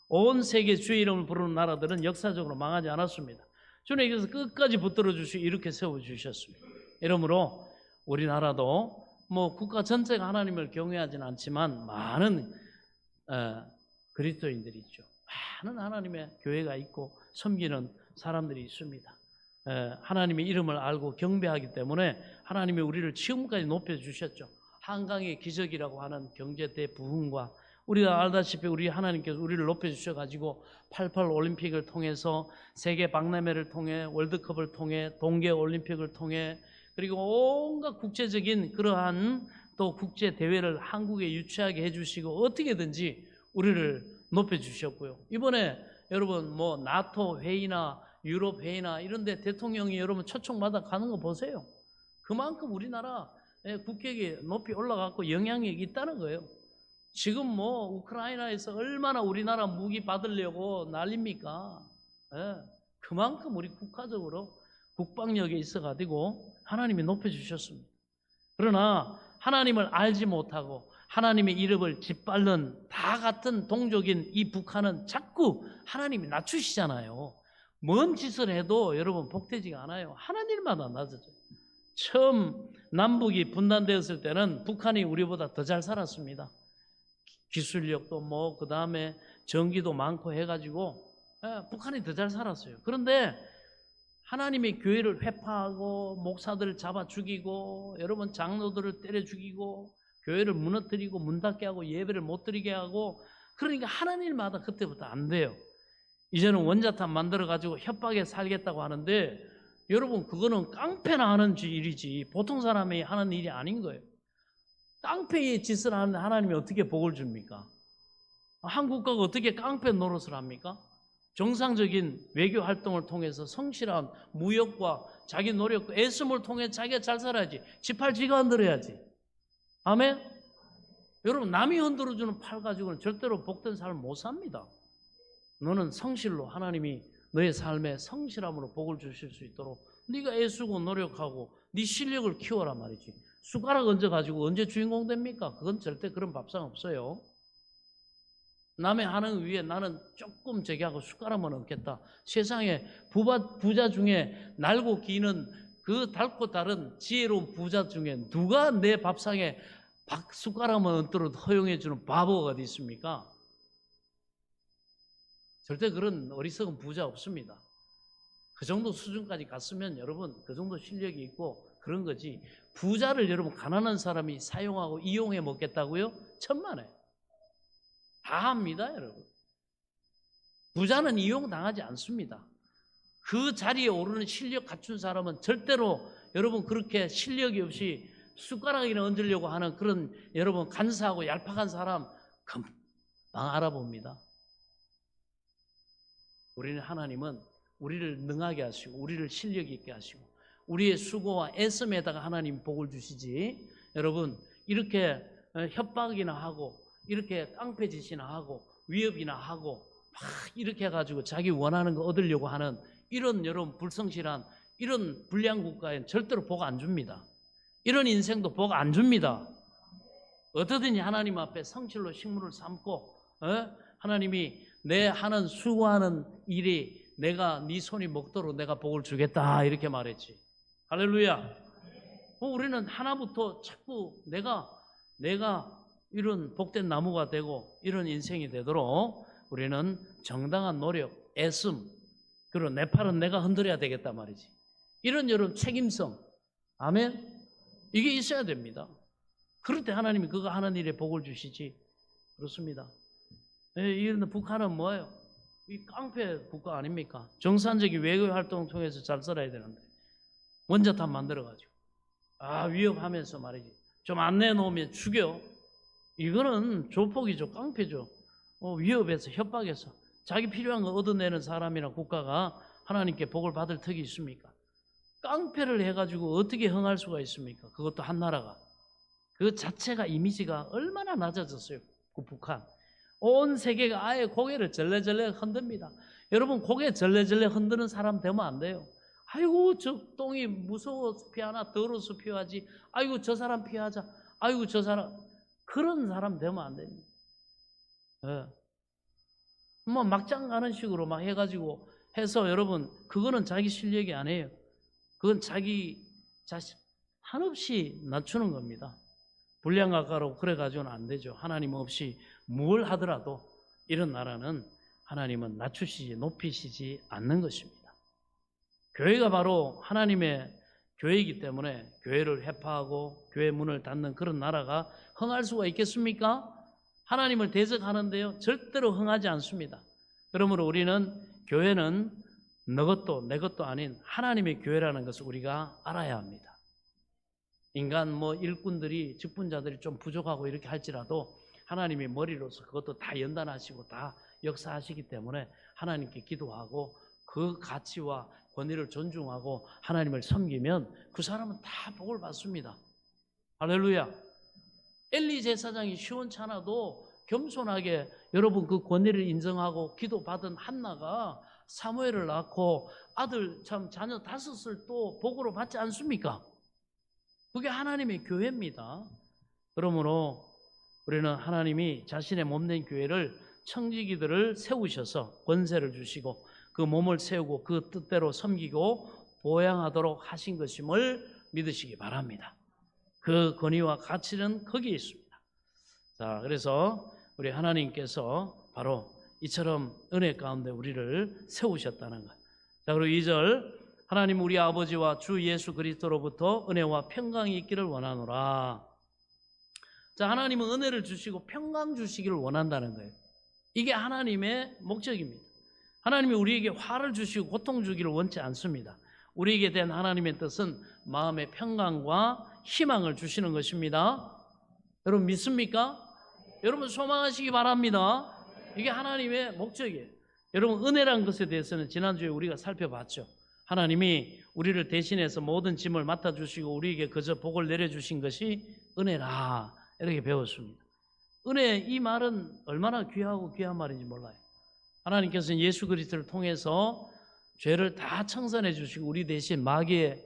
Speaker 1: 온 세계 주의 이름을 부르는 나라들은 역사적으로 망하지 않았습니다. 주님께서 끝까지 붙들어 주시고 이렇게 세워주셨습니다. 이러므로 우리나라도 뭐 국가 전체가 하나님을 경외하지는 않지만 많은 그리스도인들이 있죠. 많은 하나님의 교회가 있고 섬기는 사람들이 있습니다. 하나님의 이름을 알고 경배하기 때문에 하나님이 우리를 지금까지 높여주셨죠. 한강의 기적이라고 하는 경제 대부흥과 우리가 알다시피 우리 하나님께서 우리를 높여주셔가지고 88 올림픽을 통해서 세계 박람회를 통해 월드컵을 통해 동계 올림픽을 통해 그리고 온갖 국제적인 그러한 또 국제 대회를 한국에 유치하게 해주시고 어떻게든지 우리를 높여주셨고요. 이번에 여러분 뭐 나토 회의나 유럽 회의나 이런데 대통령이 여러분 초청받아 가는 거 보세요. 그만큼 우리나라 국격이 높이 올라갔고 영향력이 있다는 거예요. 지금 뭐 우크라이나에서 얼마나 우리나라 무기 받으려고 난립니까? 그만큼 우리 국가적으로 국방력에 있어가지고 하나님이 높여주셨습니다. 그러나 하나님을 알지 못하고 하나님의 이름을 짓밟는 다 같은 동족인 이 북한은 자꾸 하나님이 낮추시잖아요. 뭔 짓을 해도 여러분 복되지가 않아요. 하나님마다 낮아져요. 처음 남북이 분단되었을 때는 북한이 우리보다 더 잘 살았습니다. 기술력도 뭐 그 다음에 전기도 많고 해가지고 북한이 더 잘 살았어요. 그런데 하나님의 교회를 회파하고 목사들을 잡아 죽이고 여러분 장로들을 때려 죽이고 교회를 무너뜨리고 문 닫게 하고 예배를 못 드리게 하고 그러니까 하나님마다 그때부터 안 돼요. 이제는 원자탄 만들어가지고 협박에 살겠다고 하는데 여러분 그거는 깡패나 하는 일이지 보통 사람이 하는 일이 아닌 거예요. 깡패의 짓을 하는데 하나님이 어떻게 복을 줍니까? 한국과가 어떻게 깡패 노릇을 합니까? 정상적인 외교 활동을 통해서 성실한 무역과 자기 노력과 애씀을 통해 자기가 잘 살아야지. 지팔 지가 흔들어야지. 아멘? 여러분 남이 흔들어주는 팔 가지고는 절대로 복된 삶을 못 삽니다. 너는 성실로 하나님이 너의 삶에 성실함으로 복을 주실 수 있도록 네가 애쓰고 노력하고 네 실력을 키워라 말이지. 숟가락 얹어가지고 언제 주인공 됩니까? 그건 절대 그런 밥상 없어요. 남의 하는 위에 나는 조금 저기 하고 숟가락만 얹겠다. 세상에 부자 중에 날고 기는 그 닳고 다른 지혜로운 부자 중에 누가 내 밥상에 숟가락만 얹도록 허용해 주는 바보가 어디 있습니까? 절대 그런 어리석은 부자 없습니다. 그 정도 수준까지 갔으면 여러분 그 정도 실력이 있고 그런 거지. 부자를 여러분 가난한 사람이 사용하고 이용해 먹겠다고요? 천만에. 다 합니다, 여러분. 부자는 이용당하지 않습니다. 그 자리에 오르는 실력 갖춘 사람은 절대로 여러분 그렇게 실력이 없이 숟가락이나 얹으려고 하는 그런 여러분 간사하고 얄팍한 사람 금방 알아봅니다. 우리는 하나님은 우리를 능하게 하시고 우리를 실력 있게 하시고 우리의 수고와 애씀에다가 하나님 복을 주시지. 여러분 이렇게 협박이나 하고 이렇게 깡패짓이나 하고 위협이나 하고 막 이렇게 해가지고 자기 원하는 거 얻으려고 하는 이런 여러분 불성실한 이런 불량 국가엔 절대로 복 안 줍니다. 이런 인생도 복 안 줍니다. 어떠든지 하나님 앞에 성실로 식물을 삼고 하나님이 내 하는 수고하는 일이 내가 네 손이 먹도록 내가 복을 주겠다 이렇게 말했지. 할렐루야. 우리는 하나부터 자꾸 내가 이런 복된 나무가 되고 이런 인생이 되도록 우리는 정당한 노력, 애씀, 그리고 내 팔은 내가 흔들어야 되겠다 말이지. 이런 여러분 책임성, 아멘? 이게 있어야 됩니다. 그럴 때 하나님이 그거 하는 일에 복을 주시지. 그렇습니다. 이런 북한은 뭐예요? 이 깡패 국가 아닙니까? 정상적인 외교 활동을 통해서 잘 살아야 되는데 원자탄 만들어가지고 위협하면서 말이지. 좀 안 내놓으면 죽여. 이거는 조폭이죠. 깡패죠. 위협해서 협박해서 자기 필요한 거 얻어내는 사람이나 국가가 하나님께 복을 받을 턱이 있습니까? 깡패를 해가지고 어떻게 흥할 수가 있습니까? 그것도 한 나라가. 그 자체가 이미지가 얼마나 낮아졌어요. 그 북한. 온 세계가 아예 고개를 절레절레 흔듭니다. 여러분 고개 절레절레 흔드는 사람 되면 안 돼요. 아이고 저 똥이 무서워서 피하나 더러워서 피하지. 아이고 저 사람 피하자. 아이고 저 사람. 그런 사람 되면 안 됩니다. 예. 뭐 막장 가는 식으로 막 해가지고 해서 여러분 그거는 자기 실력이 아니에요. 그건 자기 자신 한없이 낮추는 겁니다. 불량가가로 그래가지고는 안 되죠. 하나님 없이 뭘 하더라도 이런 나라는 하나님은 낮추시지 높이시지 않는 것입니다. 교회가 바로 하나님의 교회이기 때문에 교회를 해파하고 교회 문을 닫는 그런 나라가 흥할 수가 있겠습니까? 하나님을 대적하는데요 절대로 흥하지 않습니다. 그러므로 우리는 교회는 너 것도 내 것도 아닌 하나님의 교회라는 것을 우리가 알아야 합니다. 인간 일꾼들이 직분자들이 좀 부족하고 이렇게 할지라도 하나님의 머리로서 그것도 다 연단하시고 다 역사하시기 때문에 하나님께 기도하고 그 가치와 권위를 존중하고 하나님을 섬기면 그 사람은 다 복을 받습니다. 할렐루야. 엘리 제사장이 시원찮아도 겸손하게 여러분 그 권위를 인정하고 기도받은 한나가 사무엘을 낳고 아들 참 자녀 5을 또 복으로 받지 않습니까? 그게 하나님의 교회입니다. 그러므로 우리는 하나님이 자신의 몸된 교회를 청지기들을 세우셔서 권세를 주시고 그 몸을 세우고 그 뜻대로 섬기고 보양하도록 하신 것임을 믿으시기 바랍니다. 그 권위와 가치는 거기에 있습니다. 자, 그래서 우리 하나님께서 바로 이처럼 은혜 가운데 우리를 세우셨다는 것. 자, 그리고 2절 하나님 우리 아버지와 주 예수 그리스도로부터 은혜와 평강이 있기를 원하노라. 자, 하나님은 은혜를 주시고 평강 주시기를 원한다는 거예요. 이게 하나님의 목적입니다. 하나님이 우리에게 화를 주시고 고통 주기를 원치 않습니다. 우리에게 대한 하나님의 뜻은 마음의 평강과 희망을 주시는 것입니다. 여러분 믿습니까? 여러분 소망하시기 바랍니다. 이게 하나님의 목적이에요. 여러분 은혜란 것에 대해서는 지난주에 우리가 살펴봤죠. 하나님이 우리를 대신해서 모든 짐을 맡아주시고 우리에게 그저 복을 내려주신 것이 은혜라 이렇게 배웠습니다. 은혜 이 말은 얼마나 귀하고 귀한 말인지 몰라요. 하나님께서는 예수 그리스도를 통해서 죄를 다 청산해 주시고 우리 대신 마귀의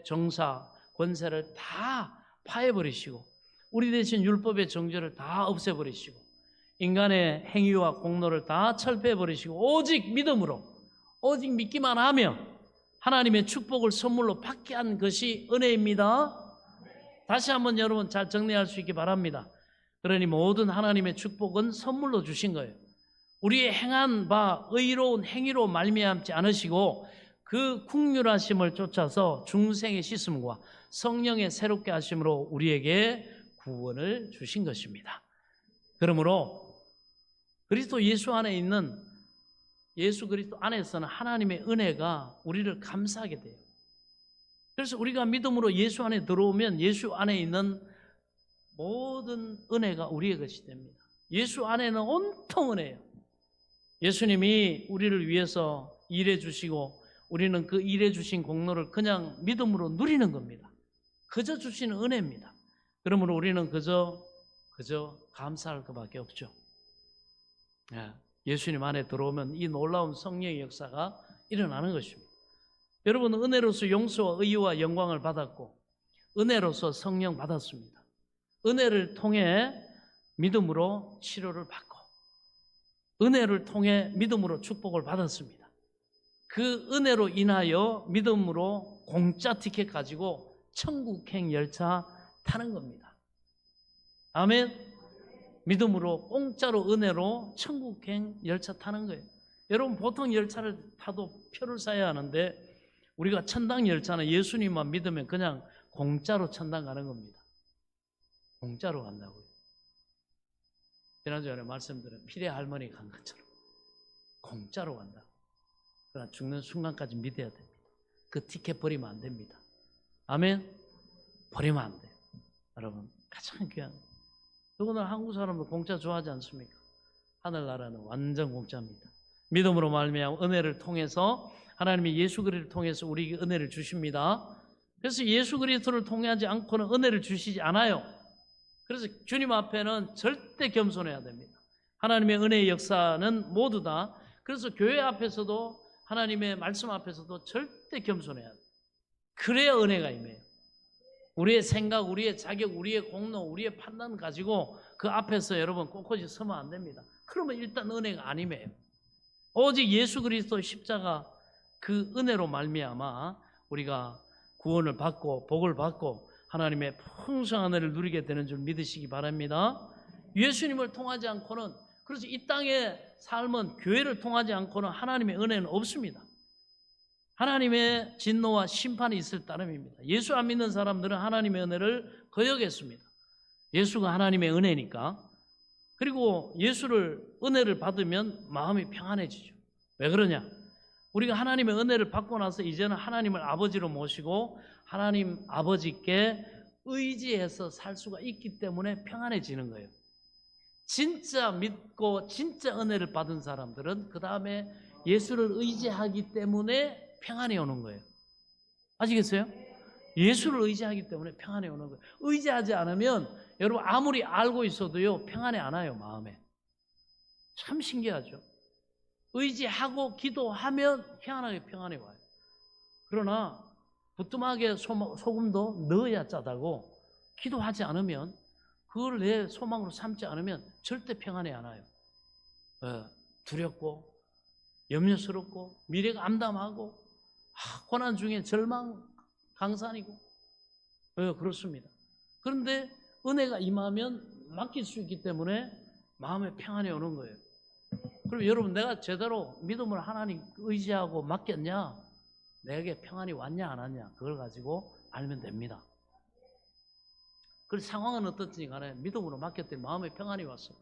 Speaker 1: 정사 권세를 다 파해버리시고 우리 대신 율법의 정죄를 다 없애버리시고 인간의 행위와 공로를 다 철폐해버리시고 오직 믿음으로 오직 믿기만 하면 하나님의 축복을 선물로 받게 한 것이 은혜입니다. 다시 한번 여러분 잘 정리할 수 있기 바랍니다. 그러니 모든 하나님의 축복은 선물로 주신 거예요. 우리의 행한 바 의로운 행위로 말미암지 않으시고 그 긍휼하심을 쫓아서 중생의 씻음과 성령의 새롭게 하심으로 우리에게 구원을 주신 것입니다. 그러므로 그리스도 예수 안에 있는 예수 그리스도 안에서는 하나님의 은혜가 우리를 감싸게 돼요. 그래서 우리가 믿음으로 예수 안에 들어오면 예수 안에 있는 모든 은혜가 우리의 것이 됩니다. 예수 안에는 온통 은혜예요. 예수님이 우리를 위해서 일해 주시고 우리는 그 일해 주신 공로를 그냥 믿음으로 누리는 겁니다. 그저 주시는 은혜입니다. 그러므로 우리는 그저 감사할 것밖에 없죠. 예수님 안에 들어오면 이 놀라운 성령의 역사가 일어나는 것입니다. 여러분은 은혜로서 용서와 의와 영광을 받았고 은혜로서 성령 받았습니다. 은혜를 통해 믿음으로 치료를 받고 은혜를 통해 믿음으로 축복을 받았습니다. 그 은혜로 인하여 믿음으로 공짜 티켓 가지고 천국행 열차 타는 겁니다. 아멘. 믿음으로 공짜로 은혜로 천국행 열차 타는 거예요. 여러분 보통 열차를 타도 표를 사야 하는데 우리가 천당 열차는 예수님만 믿으면 그냥 공짜로 천당 가는 겁니다. 공짜로 간다고요. 지난주에 말씀드린 피레 할머니 간 것처럼 공짜로 간다. 그러나 죽는 순간까지 믿어야 됩니다. 그 티켓 버리면 안 됩니다. 아멘. 버리면 안 돼요. 여러분 가장 귀한 누구나 한국 사람도 공짜 좋아하지 않습니까? 하늘나라는 완전 공짜입니다. 믿음으로 말미암아 은혜를 통해서 하나님이 예수 그리스도를 통해서 우리에게 은혜를 주십니다. 그래서 예수 그리스도를 통하지 않고는 은혜를 주시지 않아요. 그래서 주님 앞에는 절대 겸손해야 됩니다. 하나님의 은혜의 역사는 모두 다, 그래서 교회 앞에서도 하나님의 말씀 앞에서도 절대 겸손해야 돼요. 그래야 은혜가 임해요. 우리의 생각, 우리의 자격, 우리의 공로, 우리의 판단 가지고 그 앞에서 여러분 꼿꼿이 서면 안 됩니다. 그러면 일단 은혜가 안 임해요. 오직 예수 그리스도 십자가 그 은혜로 말미암아 우리가 구원을 받고 복을 받고 하나님의 풍성한 은혜를 누리게 되는 줄 믿으시기 바랍니다. 예수님을 통하지 않고는, 그래서 이 땅의 삶은 교회를 통하지 않고는 하나님의 은혜는 없습니다. 하나님의 진노와 심판이 있을 따름입니다. 예수 안 믿는 사람들은 하나님의 은혜를 거역했습니다. 예수가 하나님의 은혜니까. 그리고 예수를 은혜를 받으면 마음이 평안해지죠. 왜 그러냐? 우리가 하나님의 은혜를 받고 나서 이제는 하나님을 아버지로 모시고 하나님 아버지께 의지해서 살 수가 있기 때문에 평안해지는 거예요. 진짜 믿고 진짜 은혜를 받은 사람들은 그 다음에 예수를 의지하기 때문에 평안이 오는 거예요. 아시겠어요? 예수를 의지하기 때문에 평안이 오는 거예요. 의지하지 않으면 여러분 아무리 알고 있어도요 평안이 안 와요. 마음에. 참 신기하죠. 의지하고 기도하면 희한하게 평안이 와요. 그러나 부뚜막에 소금도 넣어야 짜다고, 기도하지 않으면, 그걸 내 소망으로 삼지 않으면 절대 평안이 안 와요. 두렵고 염려스럽고 미래가 암담하고 고난 중에 절망 강산이고 그렇습니다. 그런데 은혜가 임하면 맡길 수 있기 때문에 마음에 평안이 오는 거예요. 그럼 여러분, 내가 제대로 믿음을 하나님 의지하고 맡겼냐, 내게 평안이 왔냐 안 왔냐, 그걸 가지고 알면 됩니다. 그 상황은 어떻든지 간에 믿음으로 맡겼더니 마음에 평안이 왔어.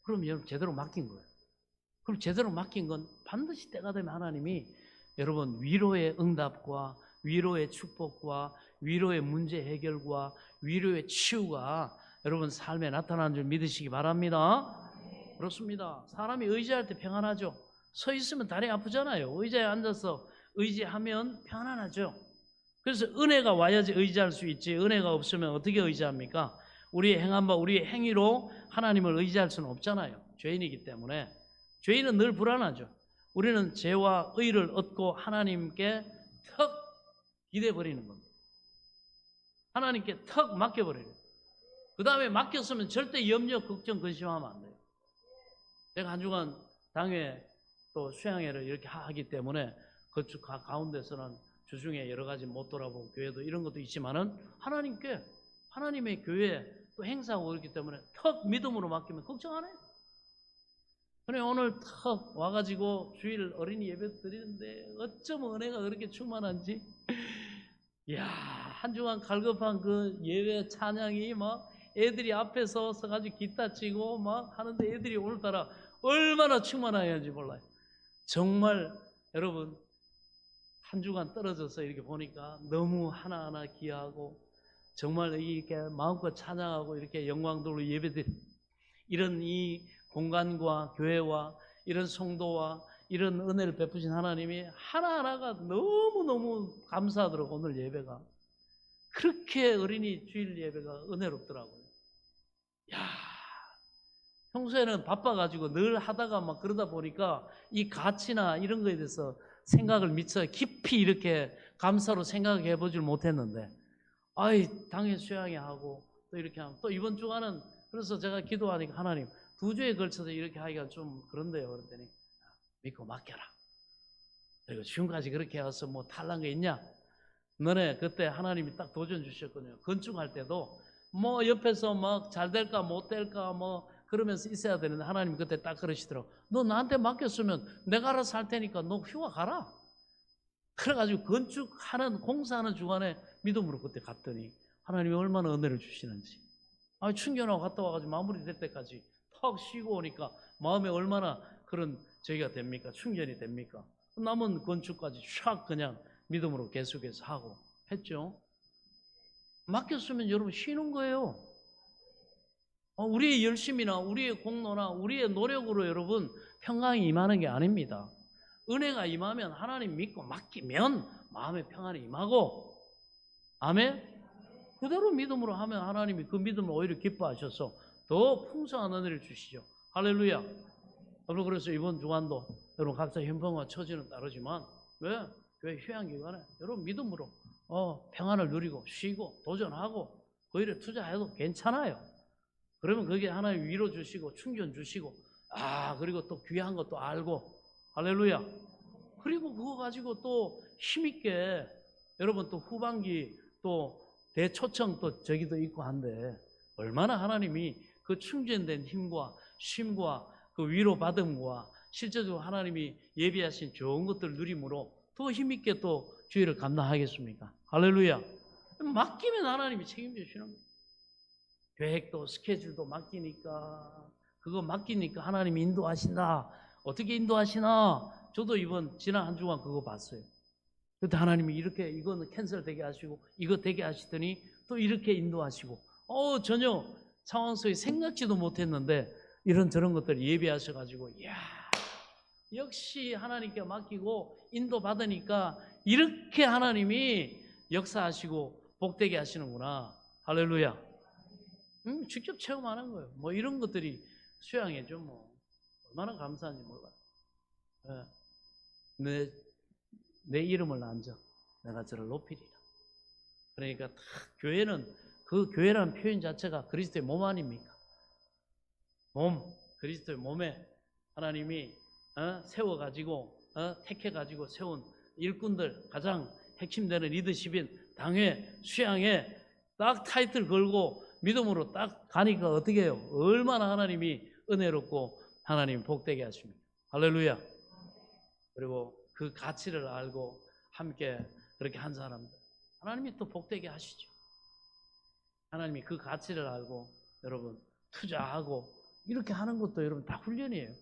Speaker 1: 그럼 여러분 제대로 맡긴 거예요. 그럼 제대로 맡긴 건 반드시 때가 되면 하나님이 여러분 위로의 응답과 위로의 축복과 위로의 문제 해결과 위로의 치유가 여러분 삶에 나타나는 줄 믿으시기 바랍니다. 그렇습니다. 사람이 의지할 때 평안하죠. 서 있으면 다리 아프잖아요. 의자에 앉아서 의지하면 편안하죠. 그래서 은혜가 와야지 의지할 수 있지, 은혜가 없으면 어떻게 의지합니까? 우리의 행한 바, 우리의 행위로 하나님을 의지할 수는 없잖아요. 죄인이기 때문에. 죄인은 늘 불안하죠. 우리는 죄와 의를 얻고 하나님께 턱 기대버리는 겁니다. 하나님께 턱 맡겨버려요. 그 다음에 맡겼으면 절대 염려, 걱정, 근심하면 안 돼요. 제가 한 주간 당회 또 수양회를 이렇게 하기 때문에 그쪽 가운데서는 주중에 여러 가지 못 돌아본 교회도 이런 것도 있지만은 하나님께, 하나님의 교회 또 행사하고 그렇기 때문에 턱 믿음으로 맡기면 걱정 안 해요. 그래, 오늘 턱 와가지고 주일 어린이 예배 드리는데 어쩌면 은혜가 그렇게 충만한지. 이야, 한 주간 갈급한 그 예배 찬양이 막 애들이 앞에서 서가지고 기타 치고 막 하는데 애들이 오늘따라 얼마나 충만해야지 몰라요. 정말 여러분 한 주간 떨어져서 이렇게 보니까 너무 하나하나 귀하고 정말 이렇게 마음껏 찬양하고 이렇게 영광 돌로 예배드리 이런 이 공간과 교회와 이런 성도와 이런 은혜를 베푸신 하나님이 하나하나가 너무너무 감사하더라고요. 오늘 예배가 그렇게 어린이 주일 예배가 은혜롭더라고요. 야, 평소에는 바빠가지고 늘 하다가 막 그러다 보니까 이 가치나 이런 거에 대해서 생각을 미처 깊이 이렇게 감사로 생각해 보질 못했는데, 아이 당일 수양회 하고 또 이렇게 하면 또 이번 주간은, 그래서 제가 기도하니까 하나님 2주에 걸쳐서 이렇게 하기가 좀 그런데요. 그랬더니 믿고 맡겨라. 그리고 지금까지 그렇게 해서 뭐 탈난 게 있냐? 너네 그때 하나님이 딱 도전 주셨거든요. 건축할 때도 뭐 옆에서 막 잘 될까 못 될까 뭐 그러면서 있어야 되는데 하나님이 그때 딱 그러시더라고. 너 나한테 맡겼으면 내가 알아서 할 테니까 너 휴가 가라. 그래가지고 건축하는 공사하는 주간에 믿음으로 그때 갔더니 하나님이 얼마나 은혜를 주시는지. 아, 충전하고 갔다 와가지고 마무리될 때까지 턱 쉬고 오니까 마음에 얼마나 그런 저기가 됩니까? 충전이 됩니까? 남은 건축까지 촥 그냥 믿음으로 계속해서 하고 했죠. 맡겼으면 여러분 쉬는 거예요. 우리의 열심이나 우리의 공로나 우리의 노력으로 여러분 평강이 임하는 게 아닙니다. 은혜가 임하면 하나님 믿고 맡기면 마음의 평안이 임하고, 아멘? 그대로 믿음으로 하면 하나님이 그 믿음을 오히려 기뻐하셔서 더 풍성한 은혜를 주시죠. 할렐루야. 여러분, 그래서 이번 주간도 여러분 각자 형편과 처지는 다르지만 왜? 교회 휴양기간에 여러분 믿음으로 평안을 누리고 쉬고 도전하고 그 일에 투자해도 괜찮아요. 그러면 그게 하나님 위로 주시고 충전 주시고 그리고 또 귀한 것도 알고 할렐루야. 그리고 그거 가지고 또 힘있게 여러분 또 후반기 또 대초청 또 저기도 있고 한데 얼마나 하나님이 그 충전된 힘과 쉼과 그 위로받음과 실제적으로 하나님이 예비하신 좋은 것들을 누림으로 더 힘있게 또 주의를 감당하겠습니까? 할렐루야. 맡기면 하나님이 책임져 주시는 거예요. 계획도 스케줄도 맡기니까 그거 맡기니까 하나님이 인도하신다. 어떻게 인도하시나? 저도 지난 한 주간 그거 봤어요. 그때 하나님이 이렇게 이거는 캔슬되게 하시고 이거 되게 하시더니 또 이렇게 인도하시고 전혀 상황 속에 생각지도 못했는데 이런저런 것들을 예비하셔가지고 이야 역시 하나님께 맡기고 인도받으니까 이렇게 하나님이 역사하시고 복되게 하시는구나. 할렐루야. 직접 체험하는 거예요. 뭐 이런 것들이 수양해죠. 뭐 얼마나 감사한지 몰라요. 내 이름을 앉아 내가 저를 높이리라. 그러니까 교회는 그 교회라는 표현 자체가 그리스도의 몸 아닙니까? 몸, 그리스도의 몸에 하나님이 세워가지고 택해가지고 세운 일꾼들 가장 핵심되는 리더십인 당회, 수양회 딱 타이틀 걸고 믿음으로 딱 가니까 어떻게 해요? 얼마나 하나님이 은혜롭고 하나님 복되게 하십니까? 할렐루야. 그리고 그 가치를 알고 함께 그렇게 한 사람들 하나님이 또 복되게 하시죠. 하나님이 그 가치를 알고 여러분 투자하고 이렇게 하는 것도 여러분 다 훈련이에요.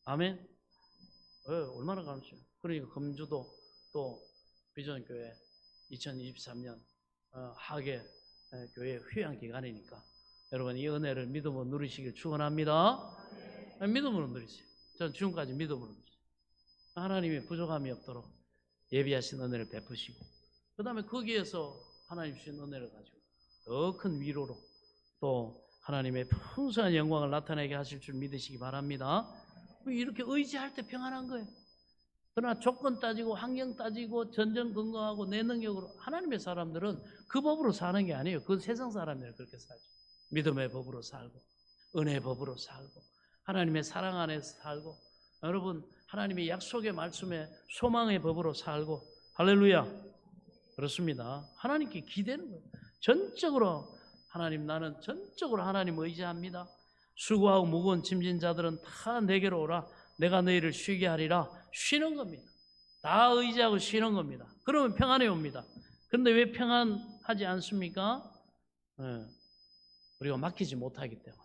Speaker 1: 아멘. 얼마나 감사해요. 그러니까 금주도 또 비전교회 2023년 하계 교회 휴양 기간이니까 여러분 이 은혜를 믿음으로 누리시길 축원합니다. 믿음으로 누리세요. 전 지금까지 믿음으로 누리세요. 하나님이 부족함이 없도록 예비하신 은혜를 베푸시고 그 다음에 거기에서 하나님 주신 은혜를 가지고 더 큰 위로로 또 하나님의 풍성한 영광을 나타내게 하실 줄 믿으시기 바랍니다. 이렇게 의지할 때 평안한 거예요. 그러나 조건 따지고 환경 따지고 전전긍긍하고 내 능력으로 하나님의 사람들은 그 법으로 사는 게 아니에요. 그 세상 사람들은 그렇게 살죠. 믿음의 법으로 살고 은혜의 법으로 살고 하나님의 사랑 안에서 살고 여러분 하나님의 약속의 말씀에 소망의 법으로 살고 할렐루야. 그렇습니다. 하나님께 기대는 거예요. 전적으로 하나님 나는 전적으로 하나님 의지합니다. 수고하고 무거운 짐진 자들은 다 내게로 오라. 내가 너희를 쉬게 하리라. 쉬는 겁니다. 다 의지하고 쉬는 겁니다. 그러면 평안이 옵니다. 그런데 왜 평안하지 않습니까? 우리가 맡기지 못하기 때문에.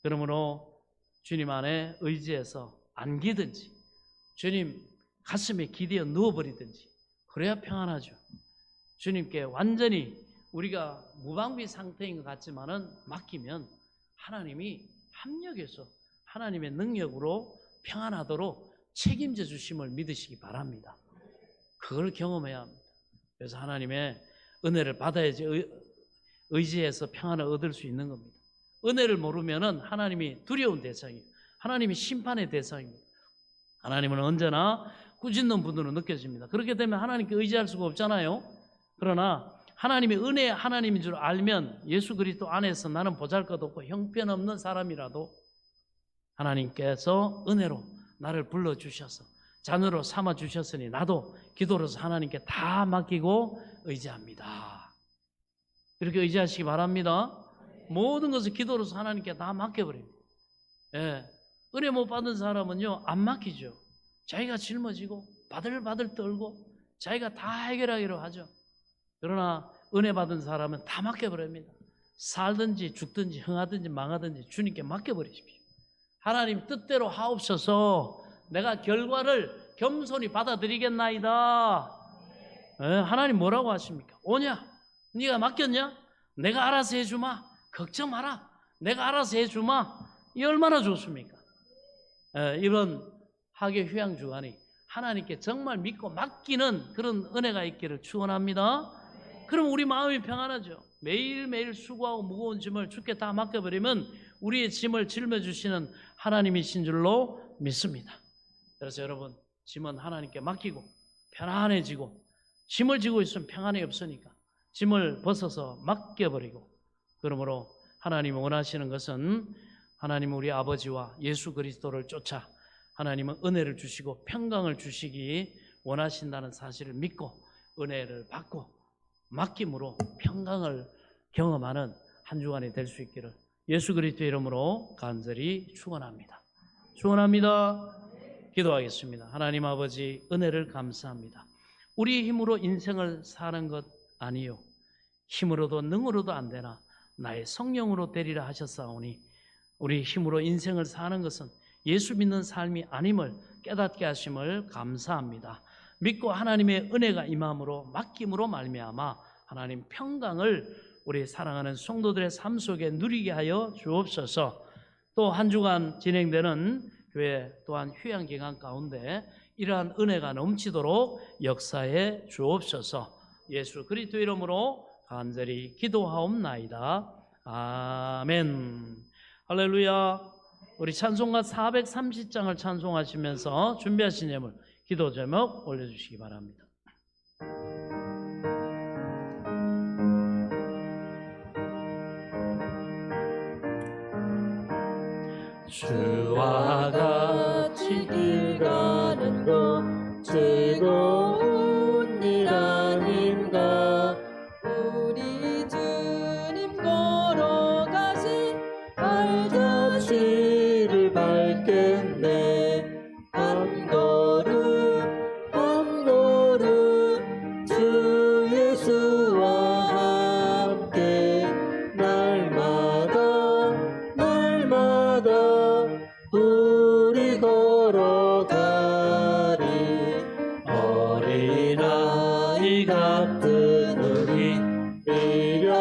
Speaker 1: 그러므로 주님 안에 의지해서 안기든지 주님 가슴에 기대어 누워버리든지 그래야 평안하죠. 주님께 완전히 우리가 무방비 상태인 것 같지만은 맡기면 하나님이 합력해서 하나님의 능력으로 평안하도록 책임져 주심을 믿으시기 바랍니다. 그걸 경험해야 합니다. 그래서 하나님의 은혜를 받아야지 의지해서 평안을 얻을 수 있는 겁니다. 은혜를 모르면은 하나님이 두려운 대상이에요. 하나님이 심판의 대상입니다. 하나님은 언제나 꾸짖는 분으로 느껴집니다. 그렇게 되면 하나님께 의지할 수가 없잖아요. 그러나 하나님의 은혜의 하나님인 줄 알면 예수 그리스도 안에서 나는 보잘것없고 형편없는 사람이라도 하나님께서 은혜로 나를 불러주셔서 자녀로 삼아주셨으니 나도 기도로서 하나님께 다 맡기고 의지합니다. 이렇게 의지하시기 바랍니다. 모든 것을 기도로서 하나님께 다 맡겨버립니다. 은혜 못 받은 사람은요 안 맡기죠. 자기가 짊어지고 바들바들 떨고 자기가 다 해결하기로 하죠. 그러나 은혜 받은 사람은 다 맡겨버립니다. 살든지 죽든지 흥하든지 망하든지 주님께 맡겨버리십시오. 하나님 뜻대로 하옵소서. 내가 결과를 겸손히 받아들이겠나이다. 하나님 뭐라고 하십니까? 오냐? 네가 맡겼냐? 내가 알아서 해주마. 걱정 마라. 내가 알아서 해주마. 이 얼마나 좋습니까? 이런 하계 휴양 주간이 하나님께 정말 믿고 맡기는 그런 은혜가 있기를 축원합니다. 그럼 우리 마음이 평안하죠. 매일매일 수고하고 무거운 짐을 주께 다 맡겨버리면 우리의 짐을 짊어주시는 하나님이신 줄로 믿습니다. 그래서 여러분, 짐은 하나님께 맡기고 편안해지고, 짐을 지고 있으면 평안이 없으니까 짐을 벗어서 맡겨버리고, 그러므로 하나님이 원하시는 것은 하나님 우리 아버지와 예수 그리스도를 쫓아 하나님은 은혜를 주시고 평강을 주시기 원하신다는 사실을 믿고 은혜를 받고 맡김으로 평강을 경험하는 한 주간이 될 수 있기를 예수 그리스도의 이름으로 간절히 축원합니다. 축원합니다. 기도하겠습니다. 하나님 아버지, 은혜를 감사합니다. 우리 힘으로 인생을 사는 것 아니요, 힘으로도 능으로도 안 되나 나의 성령으로 되리라 하셨사오니 우리 힘으로 인생을 사는 것은 예수 믿는 삶이 아님을 깨닫게 하심을 감사합니다. 믿고 하나님의 은혜가 임함으로 맡김으로 말미암아 하나님 평강을 우리 사랑하는 성도들의 삶 속에 누리게 하여 주옵소서. 또 한 주간 진행되는 교회 또한 휴양기간 가운데 이러한 은혜가 넘치도록 역사해 주옵소서. 예수 그리스도 이름으로 간절히 기도하옵나이다. 아멘. 할렐루야. 우리 찬송가 430장을 찬송하시면서 준비하신 예물 기도 제목 올려주시기 바랍니다.
Speaker 2: 주와 같이 길 가는 것 즐거운 일 아닌가.
Speaker 3: 우리 주님 걸어가신
Speaker 2: 발자취를 밟겠네. 한 걸음 한 걸음 주 예수와 함께 날마다 날마다 우리 걸어가리. 어린아이 같은 우리 미련하고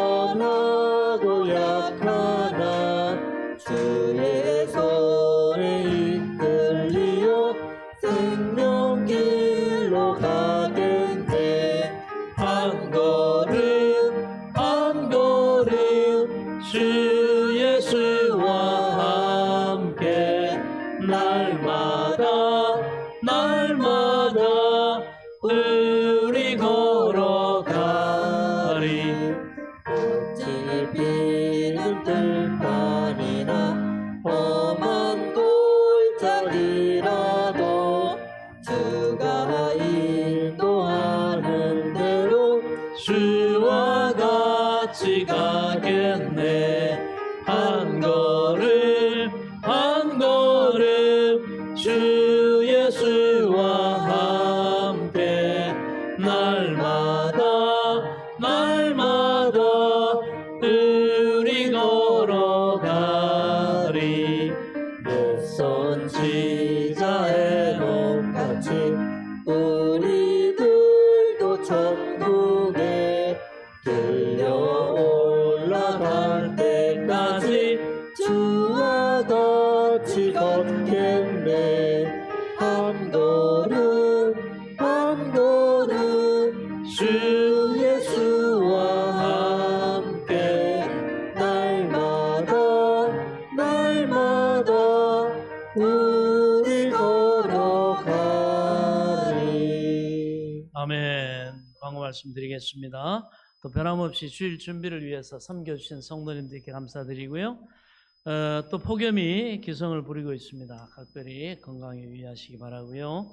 Speaker 2: 약하나 주의 손에 이끌리어 생명길로 가겠네. 한 걸음 한 걸음 주 예수와 함께 날마다 날마다 우리 걸어가리. 어찌 비는 들판이나 험한 골짜기라도 주가 인도하는 대로 주와 같이 가겠네. 한 걸음 한 걸음 주 예수와 함께 날마다 날마다 우리 걸어가리. 내 선지자의 몸같이 우리들도 천국에 들려 올라갈 때까지 주와 같이 걷겠네. 한 걸음 한 걸음 주 예수와 함께 날마다 날마다 우리 걸어가리.
Speaker 1: 아멘. 광고 말씀드리겠습니다. 또 변함없이 주일 준비를 위해서 섬겨주신 성도님들께 감사드리고요. 또 폭염이 기승을 부리고 있습니다. 각별히 건강에 유의하시기 바라고요.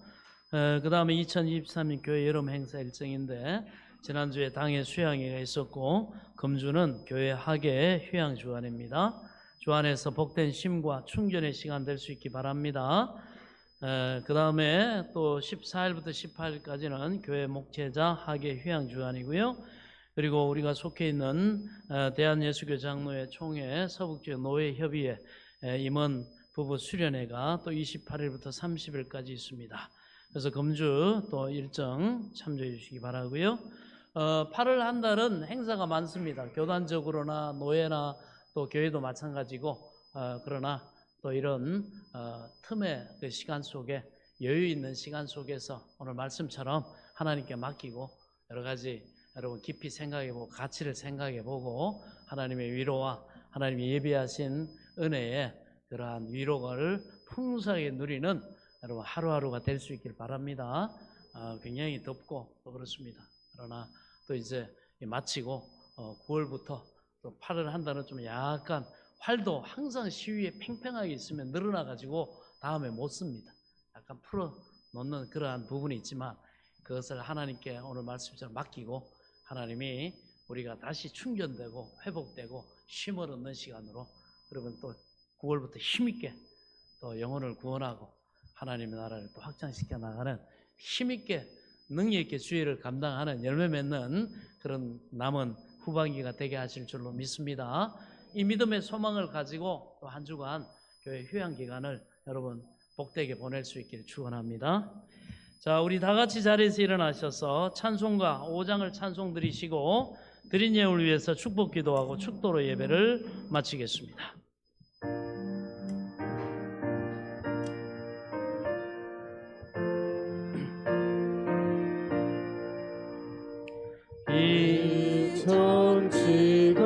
Speaker 1: 그 다음에 2023년 교회 여름 행사 일정인데 지난주에 당일 수양회가 있었고 금주는 교회 학예 휴양 주안입니다. 주안에서 복된 쉼과 충전의 시간 될 수 있기 바랍니다. 그 다음에 또 14일부터 18일까지는 교회 목회자 학예 휴양 주안이고요. 그리고 우리가 속해 있는 대한예수교 장로회 총회 서북지역 노회협의회 임원 부부 수련회가 또 28일부터 30일까지 있습니다. 그래서 금주 또 일정 참조해 주시기 바라고요. 8월 한 달은 행사가 많습니다. 교단적으로나 노회나 또 교회도 마찬가지고 그러나 또 이런 틈의 그 시간 속에 여유 있는 시간 속에서 오늘 말씀처럼 하나님께 맡기고 여러 가지 여러분 깊이 생각해보고 가치를 생각해보고 하나님의 위로와 하나님이 예비하신 은혜에 그러한 위로를 풍성하게 누리는 여러분 하루하루가 될 수 있길 바랍니다. 굉장히 덥고 또 그렇습니다. 그러나 또 이제 마치고 9월부터 또 8월 한 달은 좀 약간 활도 항상 시위에 팽팽하게 있으면 늘어나 가지고 다음에 못 씁니다. 약간 풀어 놓는 그러한 부분이 있지만 그것을 하나님께 오늘 말씀처럼 맡기고 하나님이 우리가 다시 충전되고 회복되고 쉼을 얻는 시간으로 여러분 또 9월부터 힘있게 또 영혼을 구원하고 하나님의 나라를 또 확장시켜 나가는 힘있게 능력있게 주의를 감당하는 열매 맺는 그런 남은 후반기가 되게 하실 줄로 믿습니다. 이 믿음의 소망을 가지고 또 한 주간 교회 휴양 기간을 여러분 복되게 보낼 수 있기를 축원합니다. 자, 우리 다 같이 자리에서 일어나셔서 찬송가 5장을 찬송 드리시고 드린 예물을 위해서 축복 기도하고 축도로 예배를 마치겠습니다.
Speaker 2: 이 천지가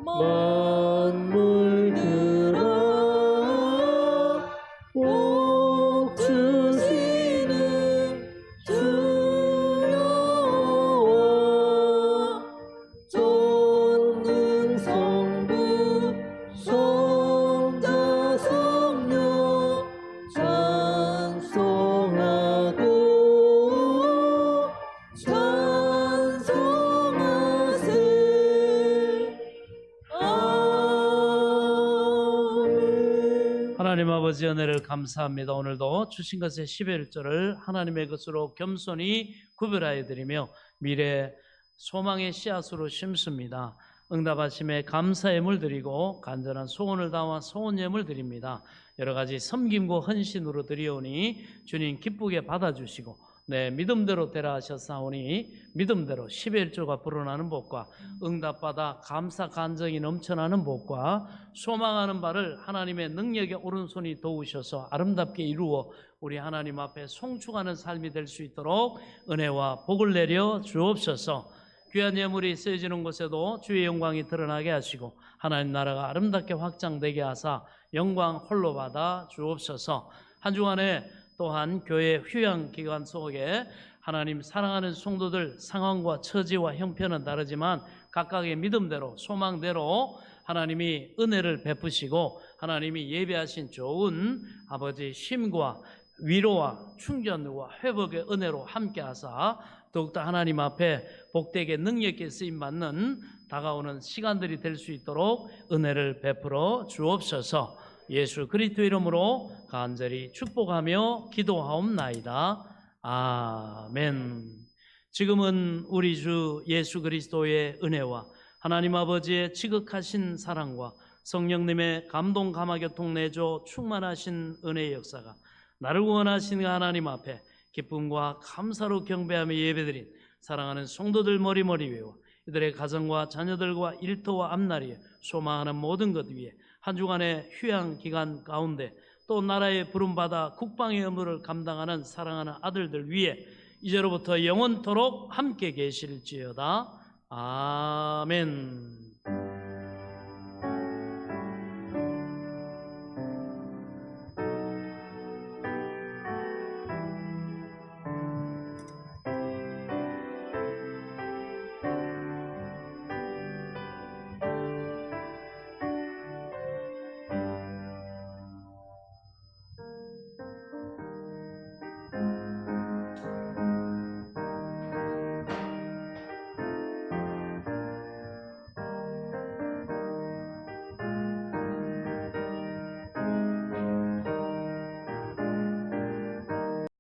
Speaker 2: 만물 들어 복 주시는 주여와 전능 성부 성자 성령 찬송하고 찬송하세. 아멘.
Speaker 1: 하나님 아버지 은혜를 감사합니다. 오늘도 주신 것의 11조를 하나님의 것으로 겸손히 구별하여 드리며 미래 소망의 씨앗으로 심습니다. 응답하심에 감사의 물 드리고 간절한 소원을 담아 소원 예물 드립니다. 여러 가지 섬김과 헌신으로 드리오니 주님 기쁘게 받아주시고 네, 믿음대로 되라 하셨사오니 믿음대로 11조가 불어나는 복과 응답받아 감사 간정이 넘쳐나는 복과 소망하는 바를 하나님의 능력의 오른손이 도우셔서 아름답게 이루어 우리 하나님 앞에 송축하는 삶이 될 수 있도록 은혜와 복을 내려 주옵소서. 귀한 예물이 쓰여지는 곳에도 주의 영광이 드러나게 하시고 하나님 나라가 아름답게 확장되게 하사 영광 홀로 받아 주옵소서. 한 주간에 또한 교회 휴양 기간 속에 하나님 사랑하는 성도들 상황과 처지와 형편은 다르지만 각각의 믿음대로 소망대로 하나님이 은혜를 베푸시고 하나님이 예배하신 좋은 아버지 쉼과 위로와 충전과 회복의 은혜로 함께 하사 더욱더 하나님 앞에 복되게 능력있게 쓰임받는 다가오는 시간들이 될 수 있도록 은혜를 베풀어 주옵소서. 예수 그리스도 이름으로 간절히 축복하며 기도하옵나이다. 아멘. 지금은 우리 주 예수 그리스도의 은혜와 하나님 아버지의 지극하신 사랑과 성령님의 감동 감화교통 내조 충만하신 은혜의 역사가 나를 구원하신 하나님 앞에 기쁨과 감사로 경배하며 예배드린 사랑하는 성도들 머리머리 위와 이들의 가정과 자녀들과 일터와 앞날에 소망하는 모든 것 위에 한 주간의 휴양 기간 가운데 또 나라의 부름받아 국방의 의무를 감당하는 사랑하는 아들들 위에 이제로부터 영원토록 함께 계실지어다. 아멘.